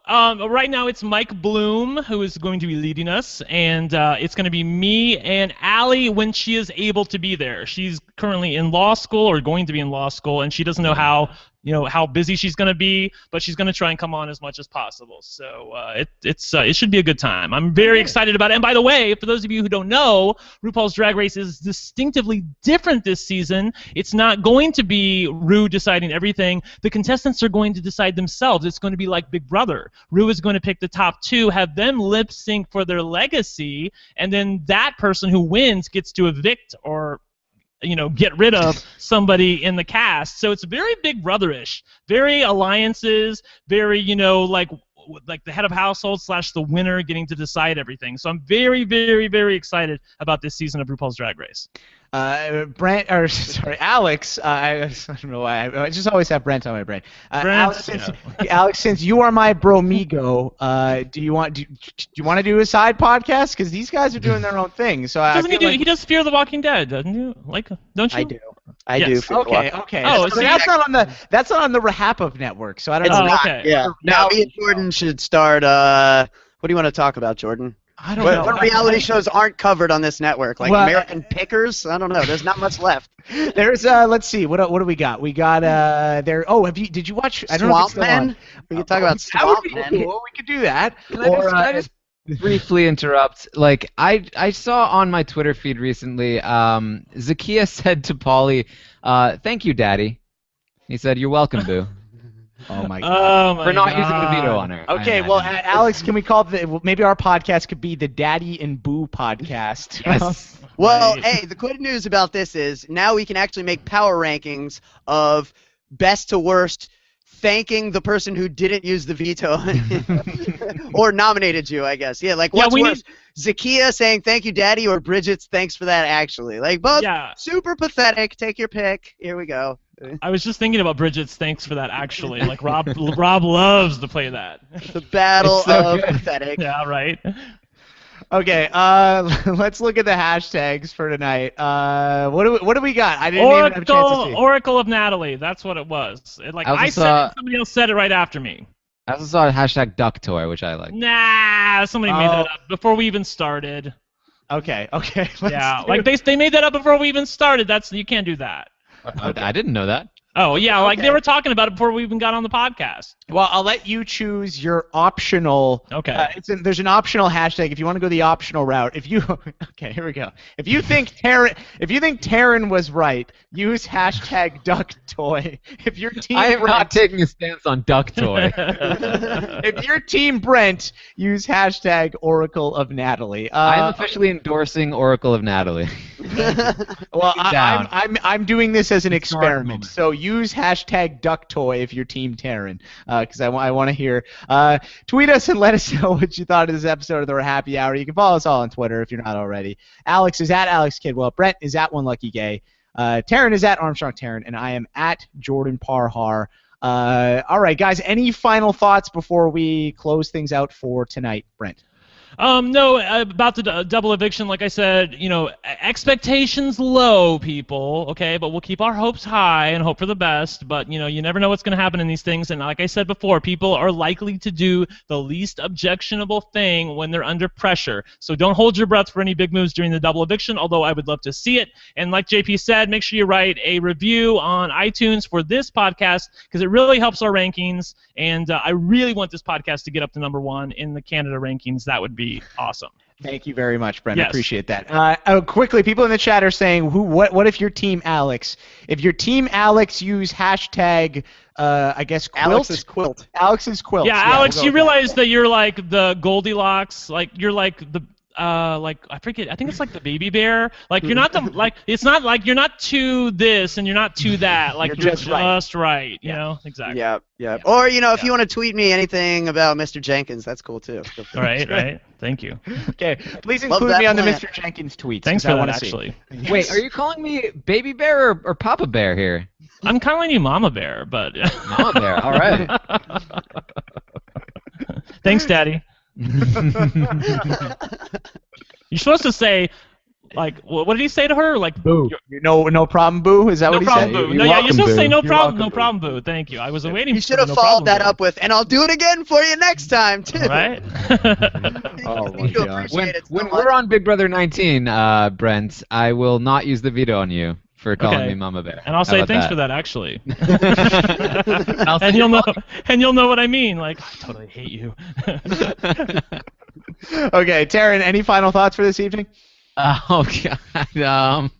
right now it's Mike Bloom who is going to be leading us, and it's going to be me and Allie when she is able to be there. She's currently in law school or going to be in law school, and she doesn't know how busy she's going to be, but she's going to try and come on as much as possible. So it should be a good time. I'm very excited about it. And by the way, for those of you who don't know, RuPaul's Drag Race is distinctively different this season. It's not going to be Ru deciding everything. The contestants are going to decide themselves. It's going to be like Big Brother. Ru is going to pick the top 2, have them lip sync for their legacy, and then that person who wins gets to evict or get rid of somebody in the cast. So it's very Big Brother-ish, very alliances, very like the head of household / the winner getting to decide everything. So I'm very, very, very excited about this season of RuPaul's Drag Race. Alex. I don't know why. I just always have Brent on my brain. Brent, Alex, since you are my bromigo, do you want to do a side podcast? Because these guys are doing their own thing. So he does Fear the Walking Dead, doesn't you? Don't you? I do. I Yes. do. Fear the Walking Okay. Oh, so so that's not on the RHAPpy network. So I don't It's know. not. okay. Yeah. Now me and Jordan should start. What do you want to talk about, Jordan? I don't know. What reality shows aren't covered on this network? Like American Pickers? I don't know. There's not much left. There's let's see. What do we got? We got there. Oh, did you watch? I don't know if it's still Swamp Men? on. We could talk about That would Swamp be Men. cool. We could do that. Can I just briefly interrupt? Like, I saw on my Twitter feed recently, Zakiya said to Pauly, "Thank you, Daddy." He said, "You're welcome, Boo." Oh my god. Oh For not God. using the veto on her. Okay, well, Alex, can we call maybe our podcast could be the Daddy and Boo podcast? Yes. Well, Right. hey, the good news about this is now we can actually make power rankings of best to worst, thanking the person who didn't use the veto or nominated you, I guess. Yeah, like what's worse, Zakiya saying thank you, Daddy, or Bridget's thanks for that, actually. Like both super pathetic. Take your pick. Here we go. I was just thinking about Bridget's thanks for that, actually. Like, Rob loves to play that. The battle It's so of good. pathetic. Yeah, right? Okay, let's look at the hashtags for tonight. What do we got? I didn't even have a chance to see. Oracle of Natalie. That's what it was. I said it, somebody else said it right after me. I also saw a hashtag duck toy, which I like. Nah, somebody made that up before we even started. Okay. Yeah, like they made that up before we even started. You can't do that. I didn't know that. Oh, yeah, like they were talking about it before we even got on the podcast. Well, I'll let you choose your optional. Okay. There's an optional hashtag if you want to go the optional route. Okay, here we go. If you think Taryn was right, use hashtag duck toy. If your team I am not taking a stance on duck toy. if your team Brent, use hashtag Oracle of Natalie. I am officially endorsing Oracle of Natalie. Well, Down. I'm doing this as an experiment. moment. So use hashtag duck toy if you're team Taryn, because I want to hear. Tweet us and let us know what you thought of this episode of the RHAPpy Hour. You can follow us all on Twitter if you're not already. Alex is at Alex Kidwell. Brent is at One Lucky Gay. Taryn is at Armstrong Taryn, and I am at Jordan Parhar. All right, guys. Any final thoughts before we close things out for tonight, Brent? No, about the double eviction, like I said, expectations low, people, okay? But we'll keep our hopes high and hope for the best. But, you never know what's going to happen in these things. And like I said before, people are likely to do the least objectionable thing when they're under pressure. So don't hold your breath for any big moves during the double eviction, although I would love to see it. And like JP said, make sure you write a review on iTunes for this podcast because it really helps our rankings. And I really want this podcast to get up to #1 in the Canada rankings. That would be awesome. Thank you very much, Brent. Yes. I appreciate that. Quickly, people in the chat are saying, what if your team Alex? If your team Alex, use hashtag, I guess, quilt. Alex's quilt. Yeah, Alex, you realize that you're like the Goldilocks, like you're like the like I forget. I think it's like the baby bear. Like you're not the like. It's not like you're not to this and you're not to that. Like you're just right. You know exactly. Yeah. Or if you want to tweet me anything about Mr. Jenkins, that's cool too. All right. Thank you. Okay, please include me on the Mr. Jenkins tweets. Thanks for that, see. actually. Wait, are you calling me Baby Bear or Papa Bear here? I'm calling you Mama Bear, but Mama Bear. All right. Thanks, Daddy. You're supposed to say, like, what did he say to her? Like, boo. No problem, boo. Is that what he said? No problem, boo. No, yeah, you're supposed to say no problem, boo. Thank you. I was waiting. You should have followed that up with, and I'll do it again for you next time too. All right. Oh my God. When we're on Big Brother 19, Brent, I will not use the veto on you for calling me Mama Bear. And I'll say thanks for that, actually. and you'll know what I mean. Like, I totally hate you. Okay, Taryn, any final thoughts for this evening? Oh God.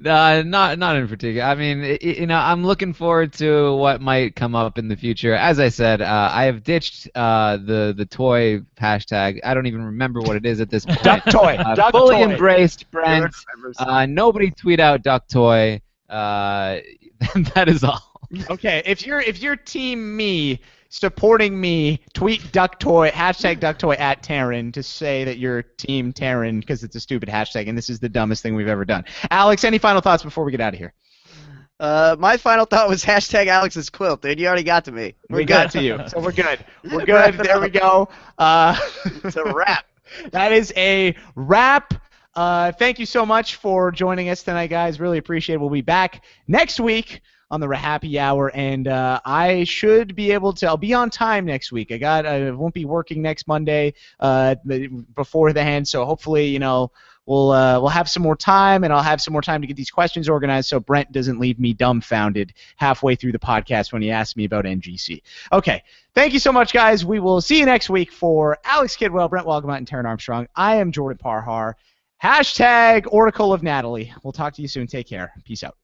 Not in particular. I mean, I'm looking forward to what might come up in the future. As I said, I have ditched the toy hashtag. I don't even remember what it is at this point. Duck toy. Duck fully toy. embraced, Brent. Nobody tweet out duck toy. That is all. Okay, if you're team me, supporting me, tweet duck toy, hashtag duck toy at Taryn to say that you're team Taryn because it's a stupid hashtag and this is the dumbest thing we've ever done. Alex, any final thoughts before we get out of here? My final thought was hashtag Alex's quilt, dude. You already got to me. We got to you, so we're good. We're good. There we go. It's a wrap. That is a wrap. Thank you so much for joining us tonight, guys. Really appreciate it. We'll be back next week on the RHAPpy Hour, and I should be able to. I'll be on time next week. I won't be working next Monday beforehand, so hopefully, we'll have some more time, and I'll have some more time to get these questions organized, so Brent doesn't leave me dumbfounded halfway through the podcast when he asks me about NGC. Okay, thank you so much, guys. We will see you next week. For Alex Kidwell, Brent Walgamot, and Taryn Armstrong, I am Jordan Parhar. Hashtag Oracle of Natalie. We'll talk to you soon. Take care. Peace out.